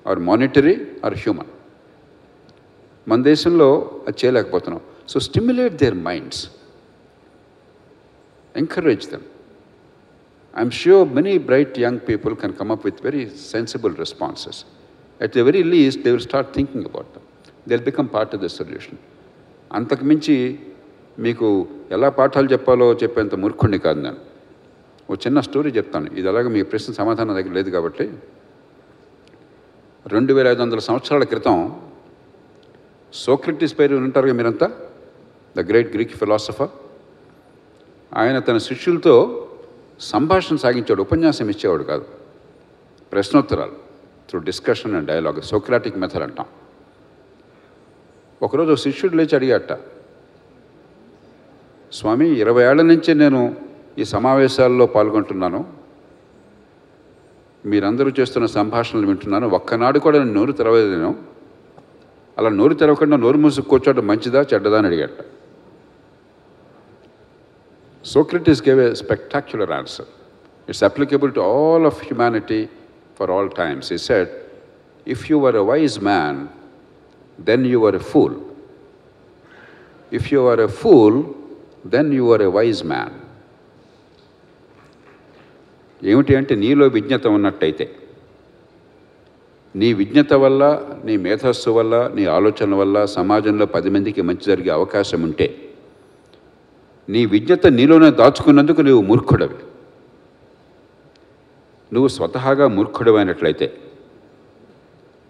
or monetary or human. మన దేశంలో అది చేయలేకపోతున్నాం. So stimulate their minds. Encourage them. I'm sure many bright young people can come up with very sensible responses. At the very least, they will start thinking about them. They'll become part of the solution. అంతకు మించి మీకు ఎలా పాఠాలు చెప్పాలో చెప్పేంత మూర్ఖుణ్ణి కాదు నేను. ఒక చిన్న స్టోరీ చెప్తాను. ఇది అలాగే మీ ప్రశ్న సమాధానం దగ్గర లేదు కాబట్టి. 2500 సంవత్సరాల క్రితం సోక్రటీస్ పేరు వింటారుగా మీరంతా, ద గ్రేట్ గ్రీక్ ఫిలాసఫర్. ఆయన తన శిష్యులతో సంభాషణ సాగించాడు, ఉపన్యాసం ఇచ్చేవాడు కాదు. ప్రశ్నోత్తరాలు through discussion and dialogue, Socratic method అంటాం. ఒకరోజు శిష్యుడు లేచి అడిగాట, స్వామి 20 ఏళ్ల నుంచి నేను ఈ సమావేశాల్లో పాల్గొంటున్నాను, మీరందరూ చేస్తున్న సంభాషణలు వింటున్నాను, ఒక్కనాడు కూడా నేను నోరు తెరవలేను, అలా నోరు తెరవకుండా నోరు మూసుకు కూర్చోవడం మంచిదా చెడ్డదా అని అడిగాట. Socrates gave a spectacular answer. It's applicable to all of humanity for all times. He said, if you were a wise man, then you were a fool. If you are a fool, then you are a wise man. ఏమిటి అంటే, నీలో విజ్ఞత ఉన్నట్టయితే, నీ విజ్ఞత వల్ల, నీ మేధస్సు వల్ల, నీ ఆలోచన వల్ల సమాజంలో 10 మందికి మంచి జరిగే అవకాశం ఉంటే, నీ విజ్ఞత నీలోనే దాచుకున్నందుకు నువ్వు మూర్ఖుడవి. నువ్వు స్వతహాగా మూర్ఖుడమైనట్లయితే,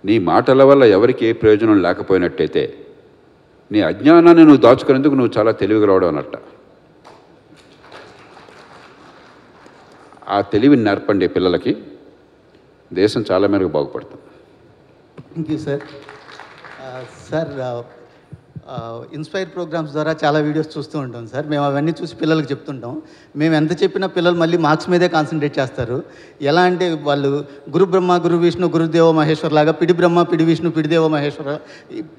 నీ మాటల వల్ల ఎవరికి ఏ ప్రయోజనం లేకపోయినట్టయితే, నీ అజ్ఞానాన్ని నువ్వు దాచుకునేందుకు నువ్వు చాలా తెలివిగా రావడం అన్నట్ట. ఆ తెలివిని నేర్పండి పిల్లలకి, దేశం చాలా మేరకు బాగుపడుతుంది. Thank you sir. Sir, inspire programmes ద్వారా చాలా వీడియోస్ చూస్తూ ఉంటాం సార్. మేము అవన్నీ చూసి పిల్లలకు చెప్తుంటాం. మేము ఎంత చెప్పినా పిల్లలు మళ్ళీ మార్క్స్ మీదే కాన్సన్ట్రేట్ చేస్తారు. ఎలా అంటే, వాళ్ళు గురు బ్రహ్మ గురు విష్ణు గురుదేవ మహేశ్వర్ లాగా పిడి బ్రహ్మ పిడి విష్ణు పిడిదేవ మహేశ్వర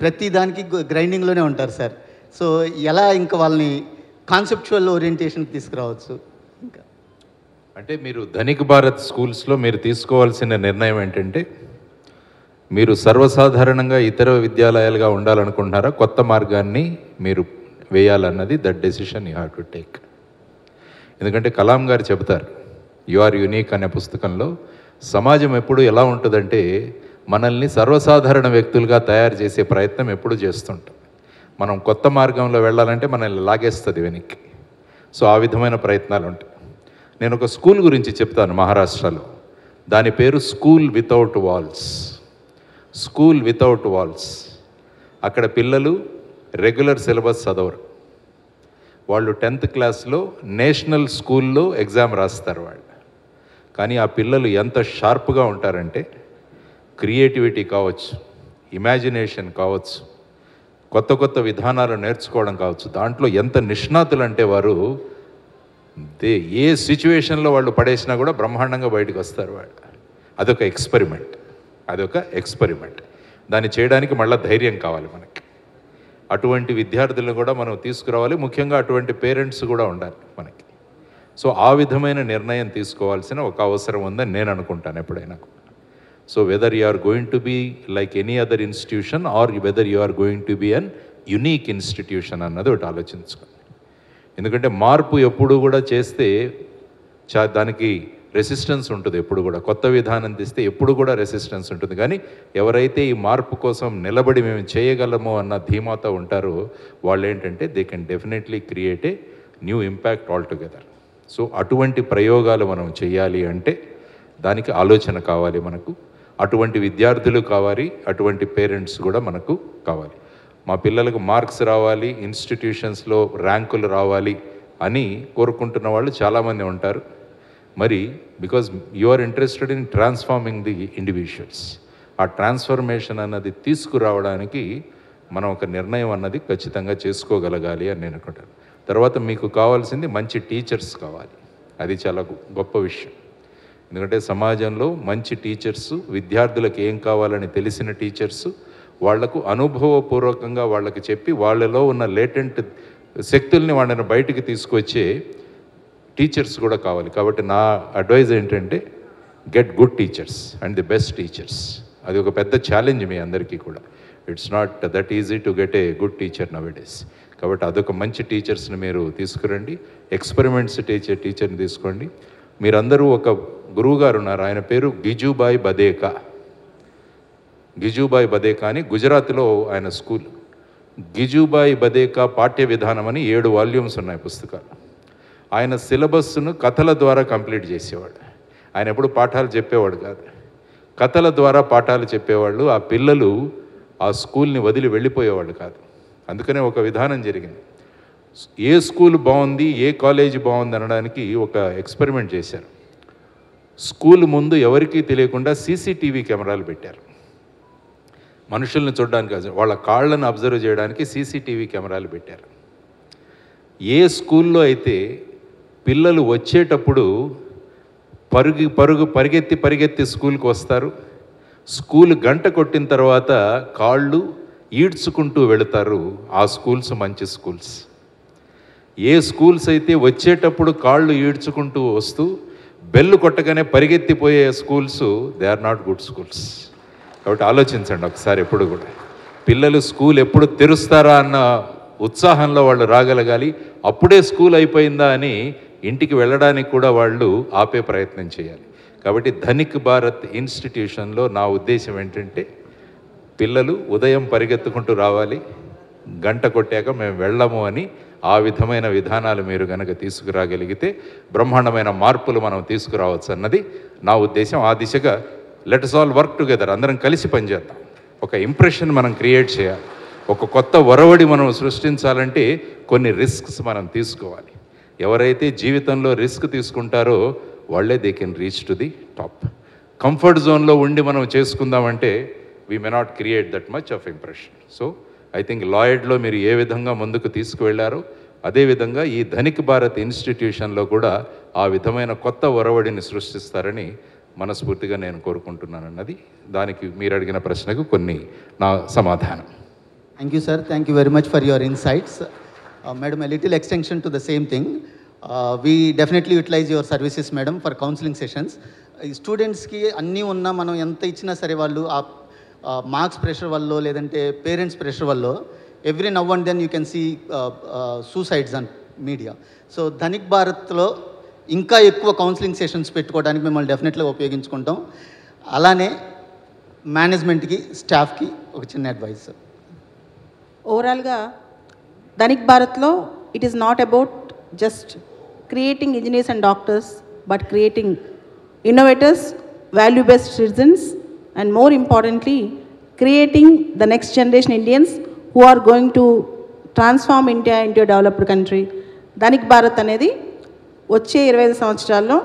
ప్రతి దానికి గ్రైండింగ్లోనే ఉంటారు సార్. సో ఎలా ఇంకా వాళ్ళని కాన్సెప్చువల్ ఓరియంటేషన్కి తీసుకురావచ్చు? ఇంకా అంటే మీరు ధనిక్ భారత్ స్కూల్స్లో మీరు తీసుకోవాల్సిన నిర్ణయం ఏంటంటే, మీరు సర్వసాధారణంగా ఇతర విద్యాలయాలుగా ఉండాలనుకుంటున్నారా, కొత్త మార్గాన్ని మీరు వేయాలన్నది that decision you have to take. ఎందుకంటే కలాం గారు చెబుతారు, యు ఆర్ యూనిక్ అనే పుస్తకంలో, సమాజం ఎప్పుడు ఎలా ఉంటుందంటే మనల్ని సర్వసాధారణ వ్యక్తులుగా తయారు చేసే ప్రయత్నం ఎప్పుడు చేస్తుంటాం. మనం కొత్త మార్గంలో వెళ్ళాలంటే మనల్ని లాగేస్తుంది వెనక్కి. సో ఆ విధమైన ప్రయత్నాలు ఉంటాయి. నేను ఒక స్కూల్ గురించి చెప్తాను మహారాష్ట్రలో. దాని పేరు school without walls. School without walls. అక్కడ పిల్లలు రెగ్యులర్ సిలబస్ చదవరు. వాళ్ళు 10th క్లాస్లో నేషనల్ స్కూల్లో ఎగ్జామ్ రాస్తారు వాళ్ళు. కానీ ఆ పిల్లలు ఎంత షార్ప్గా ఉంటారంటే, క్రియేటివిటీ కావచ్చు, ఇమాజినేషన్ కావచ్చు, కొత్త కొత్త విధానాలు నేర్చుకోవడం కావచ్చు, దాంట్లో ఎంత నిష్ణాతులు అంటే వారు ఏ సిచ్యువేషన్లో వాళ్ళు పడేసినా కూడా బ్రహ్మాండంగా బయటకు వస్తారు వాళ్ళు. అదొక ఎక్స్పెరిమెంట్. దాన్ని చేయడానికి మళ్ళీ ధైర్యం కావాలి మనకి. అటువంటి విద్యార్థులను కూడా మనం తీసుకురావాలి. ముఖ్యంగా అటువంటి పేరెంట్స్ కూడా ఉండాలి మనకి. సో ఆ విధమైన నిర్ణయం తీసుకోవాల్సిన ఒక అవసరం ఉందని నేను అనుకుంటాను ఎప్పుడైనా. So whether you are going to be like any other institution or whether you are going to be an unique institution అన్నది ఒకటి ఆలోచించుకోండి. ఎందుకంటే మార్పు ఎప్పుడు కూడా చేస్తే దానికి రెసిస్టెన్స్ ఉంటుంది. ఎప్పుడు కూడా కొత్త విధానం తీస్తే ఎప్పుడు కూడా రెసిస్టెన్స్ ఉంటుంది. కానీ ఎవరైతే ఈ మార్పు కోసం నిలబడి మేము చేయగలము అన్న ధీమాతో ఉంటారో వాళ్ళు ఏంటంటే they can definitely create a new impact all together. So అటువంటి ప్రయోగాలు మనం చేయాలి అంటే దానికి ఆలోచన కావాలి మనకు. అటువంటి విద్యార్థులు కావాలి, అటువంటి పేరెంట్స్ కూడా మనకు కావాలి. మా పిల్లలకు మార్క్స్ రావాలి, ఇన్స్టిట్యూషన్స్లో ర్యాంకులు రావాలి అని కోరుకుంటున్న వాళ్ళు చాలామంది ఉంటారు. మరి because you are interested in transforming the individuals. ఆ ట్రాన్స్ఫర్మేషన్ అన్నది తీసుకురావడానికి మనం ఒక నిర్ణయం అన్నది ఖచ్చితంగా చేసుకోగలగాలి అని నేను అనుకుంటాను. తర్వాత మీకు కావాల్సింది మంచి టీచర్స్ కావాలి. అది చాలా గొప్ప విషయం. ఎందుకంటే సమాజంలో మంచి టీచర్సు, విద్యార్థులకు ఏం కావాలని తెలిసిన టీచర్సు, వాళ్లకు అనుభవపూర్వకంగా వాళ్ళకి చెప్పి వాళ్ళలో ఉన్న లేటెంట్ శక్తుల్ని వాళ్ళని బయటికి తీసుకొచ్చే టీచర్స్ కూడా కావాలి. కాబట్టి నా అడ్వైజ్ ఏంటంటే get good teachers and the best teachers. అది ఒక పెద్ద ఛాలెంజ్ మీ అందరికీ కూడా. It's not that easy to get a good teacher నౌడేస్. కాబట్టి అదొక మంచి టీచర్స్ని మీరు తీసుకురండి. ఎక్స్పెరిమెంట్స్ టీచర్ని తీసుకోండి. మీరందరూ ఒక గురువు గారు ఉన్నారు, ఆయన పేరు గిజుబాయ్ బదేకా. గిజుబాయ్ బదేకా అని గుజరాత్లో ఆయన స్కూల్. గిజుబాయ్ బదేకా పాఠ్య విధానం అని 7 వాల్యూమ్స్ ఉన్నాయి పుస్తకాలు. ఆయన సిలబస్ను కథల ద్వారా కంప్లీట్ చేసేవాడు. ఆయన ఎప్పుడు పాఠాలు చెప్పేవాడు కాదు, కథల ద్వారా పాఠాలు చెప్పేవాళ్ళు. ఆ పిల్లలు ఆ స్కూల్ని వదిలి వెళ్ళిపోయేవాళ్ళు కాదు. అందుకనే ఒక విధానం జరిగింది. ఏ స్కూల్ బాగుంది, ఏ కాలేజీ బాగుంది అనడానికి ఒక ఎక్స్పెరిమెంట్ చేశారు. స్కూల్ ముందు ఎవరికీ తెలియకుండా సీసీటీవీ కెమెరాలు పెట్టారు. మనుషుల్ని చూడడానికి, వాళ్ళ కాళ్ళను అబ్జర్వ్ చేయడానికి సీసీటీవీ కెమెరాలు పెట్టారు. ఏ స్కూల్లో అయితే పిల్లలు వచ్చేటప్పుడు పరిగెత్తి స్కూల్కి వస్తారు, స్కూల్ గంట కొట్టిన తర్వాత కాళ్ళు ఈడ్చుకుంటూ వెళతారు, ఆ స్కూల్స్ మంచి స్కూల్స్. ఏ స్కూల్స్ అయితే వచ్చేటప్పుడు కాళ్ళు ఈడ్చుకుంటూ వస్తూ బెల్లు కొట్టగానే పరిగెత్తిపోయే schools, they are not good schools. కాబట్టి ఆలోచించండి ఒకసారి. ఎప్పుడు కూడా పిల్లలు స్కూల్ ఎప్పుడు తెరుస్తారా అన్న ఉత్సాహంలో వాళ్ళు రాగలగాలి. అప్పుడే స్కూల్ అయిపోయిందా అని ఇంటికి వెళ్ళడానికి కూడా వాళ్ళు ఆపే ప్రయత్నం చేయాలి. కాబట్టి ధనిక్ భారత్ ఇన్స్టిట్యూషన్లో నా ఉద్దేశం ఏంటంటే పిల్లలు ఉదయం పరిగెత్తుకుంటూ రావాలి, గంట కొట్టాక మేము వెళ్ళము అని ఆ విధమైన విధానాలు మీరు కనుక తీసుకురాగలిగితే బ్రహ్మాండమైన మార్పులు మనం తీసుకురావచ్చు అన్నది నా ఉద్దేశం. ఆ దిశగా let us all work together. అందరం కలిసి పనిచేద్దాం. ఒక ఇంప్రెషన్ మనం క్రియేట్ చేయాలి. ఒక కొత్త ఒరవడి మనం సృష్టించాలంటే కొన్ని రిస్క్స్ మనం తీసుకోవాలి. ఎవరైతే జీవితంలో రిస్క్ తీసుకుంటారో వాళ్ళే they can reach to the top. Comfort జోన్లో ఉండి మనం చేసుకుందామంటే we may not create that much of impression. So I think లాయిడ్లో మీరు ఏ విధంగా ముందుకు తీసుకువెళ్ళారో అదేవిధంగా ఈ ధనిక్ భారత్ ఇన్స్టిట్యూషన్లో కూడా ఆ విధమైన కొత్త ఒరవడిని సృష్టిస్తారని మనస్ఫూర్తిగా నేను కోరుకుంటున్నాను అన్నది దానికి మీరు అడిగిన ప్రశ్నకు కొన్ని నా సమాధానం. Thank you, sir. Thank you very much for your insights. Madam, a little extension to the same thing. We definitely utilize your services, madam, for counseling sessions. స్టూడెంట్స్కి అన్నీ ఉన్నా మనం ఎంత ఇచ్చినా సరే వాళ్ళు ఆ మార్క్స్ ప్రెషర్ వల్ల లేదంటే పేరెంట్స్ ప్రెషర్ వల్ల every now and then you can see suicides on media. So Dhanik భారత్లో ఇంకా ఎక్కువ కౌన్సిలింగ్ సెషన్స్ పెట్టుకోవడానికి మిమ్మల్ని డెఫినెట్గా ఉపయోగించుకుంటాం. అలానే మేనేజ్మెంట్కి, స్టాఫ్కి ఒక చిన్న అడ్వైస్. ఓవరాల్గా ధనిక్ భారత్లో it is not about just creating engineers and doctors, but creating innovators, value based citizens, and more importantly creating the next generation Indians who are going to transform India into a developed country. Dhanik Bharat అనేది వచ్చే 25 సంవత్సరాల్లో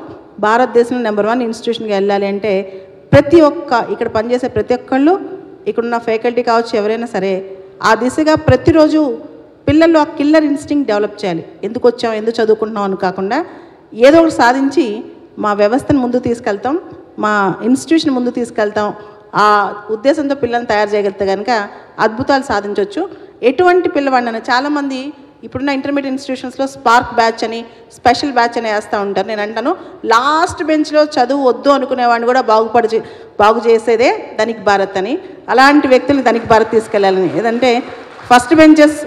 భారతదేశంలో number 1 ఇన్స్టిట్యూషన్గా వెళ్ళాలి అంటే ప్రతి ఒక్క ఇక్కడ పనిచేసే ప్రతి ఒక్కళ్ళు, ఇక్కడున్న ఫ్యాకల్టీ కావచ్చు, ఎవరైనా సరే ఆ దిశగా ప్రతిరోజు పిల్లల్లో ఆ కిల్లర్ ఇన్స్టింక్ట్ డెవలప్ చేయాలి. ఎందుకు వచ్చాం, ఎందుకు చదువుకుంటున్నాం అని కాకుండా ఏదో ఒకటి సాధించి మా వ్యవస్థను ముందుకు తీసుకెళ్తాం, మా ఇన్స్టిట్యూషన్ ముందు తీసుకెళ్తాం. ఆ ఉద్దేశంతో పిల్లల్ని తయారు చేయగలిగితే కనుక అద్భుతాలు సాధించవచ్చు. ఎటువంటి పిల్లవాడిని, చాలామంది ఇప్పుడున్న ఇంటర్మీడియట్ ఇన్స్టిట్యూషన్స్లో స్పార్క్ బ్యాచ్ అని, స్పెషల్ బ్యాచ్ అని వేస్తూ ఉంటారు. నేను అంటాను లాస్ట్ బెంచ్లో చదువు వద్దు అనుకునేవాడిని కూడా బాగు చేసేదే ధనిక్ భారత్ అని. అలాంటి వ్యక్తులు ధనిక్ భారత్ తీసుకెళ్ళాలని. ఏదంటే ఫస్ట్ బెంచెస్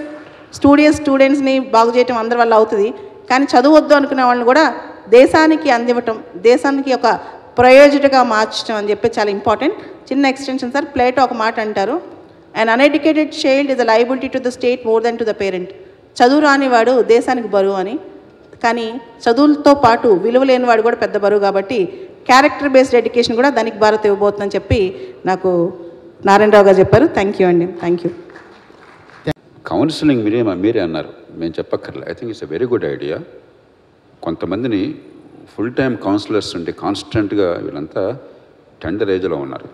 స్టూడెంట్స్ని బాగు చేయటం అందరి వల్ల అవుతుంది, కానీ చదువు వద్దు అనుకునే వాళ్ళని కూడా దేశానికి అందివ్వటం, దేశానికి ఒక ప్రయోజకుడిగా మార్చడం అని చెప్పి చాలా ఇంపార్టెంట్. చిన్న ఎక్స్టెన్షన్ సార్, ప్లేటో ఒక మాట అంటారు, an uneducated child is a liability to the state more than to the parent. చదువు రానివాడు దేశానికి బరువు అని. కానీ చదువులతో పాటు విలువ లేనివాడు కూడా పెద్ద బరువు. కాబట్టి క్యారెక్టర్ బేస్డ్ ఎడ్యుకేషన్ కూడా ధనిక్ భారత్ ఇవ్వబోతుందని చెప్పి నాకు నారాయణరావు గారు చెప్పారు. థ్యాంక్ యూ అండి. Thank you. కౌన్సిలింగ్ మీరే అన్నారు, మేము చెప్పక్కర్లే. I think it's a very good idea. కొంతమందిని ఫుల్ టైం కౌన్సిలర్స్ ఉంటే కాన్స్టెంట్గా వీళ్ళంతా టెండర్ ఏజ్లో ఉన్నారు.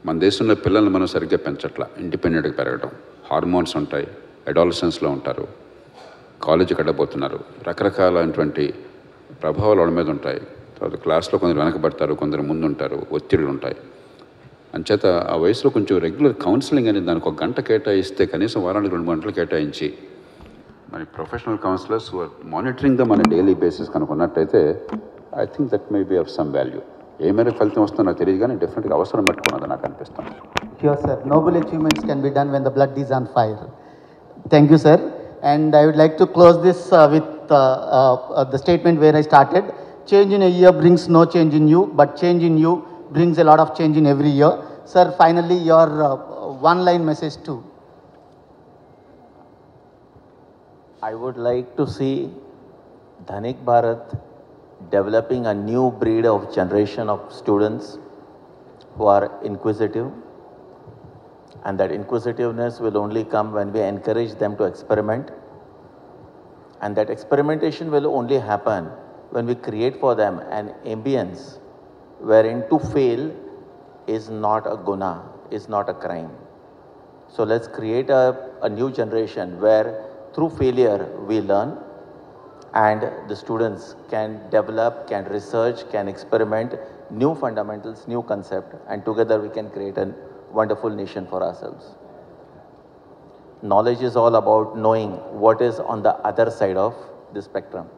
మన దేశంలో పిల్లల్ని మనం సరిగ్గా పెంచట్లా, ఇండిపెండెంట్గా పెరగడం, హార్మోన్స్ ఉంటాయి, అడాలసెన్స్లో ఉంటారు, కాలేజీకి వెళ్ళబోతున్నారు, రకరకాలైనటువంటి ప్రభావాలు వాళ్ళ మీద ఉంటాయి. తర్వాత క్లాస్లో కొందరు వెనకబడతారు, కొందరు ముందు ఉంటారు, ఒత్తిళ్ళు ఉంటాయి. అంచేత ఆ వయసులో కొంచెం రెగ్యులర్ కౌన్సిలింగ్ అనేది దానికి ఒక గంట కేటాయిస్తే కనీసం వారానికి 2 గంటలు కేటాయించి మరి ప్రొఫెషనల్ కౌన్సిలర్స్ మానిటరింగ్ ద మన డైలీ బేసిస్ కనుక ఉన్నట్టయితే I think that may be of some value. ఏ మేరకు ఫలితం వస్తుందో నాకు తెలియదు, కానీ డెఫినెట్గా అవసరం పట్టుకున్నది నాకు అనిపిస్తుంది. Sure, sir. Noble achievements can be done when the blood is on fire. Thank you, sir. And I would like to close this with the statement where I started. Change in a year brings no change in you, but change in you brings a lot of change in every year. Sir, finally, your one-line message too. I would like to see Dhanik Bharat developing a new breed of generation of students who are inquisitive, and that inquisitiveness will only come when we encourage them to experiment, and that experimentation will only happen when we create for them an ambience wherein to fail is not a guna, is not a crime. So let's create a new generation where through failure we learn, and the students can develop, can research, can experiment new fundamentals, new concept, and together we can create a wonderful nation for ourselves. Knowledge is all about knowing what is on the other side of the spectrum.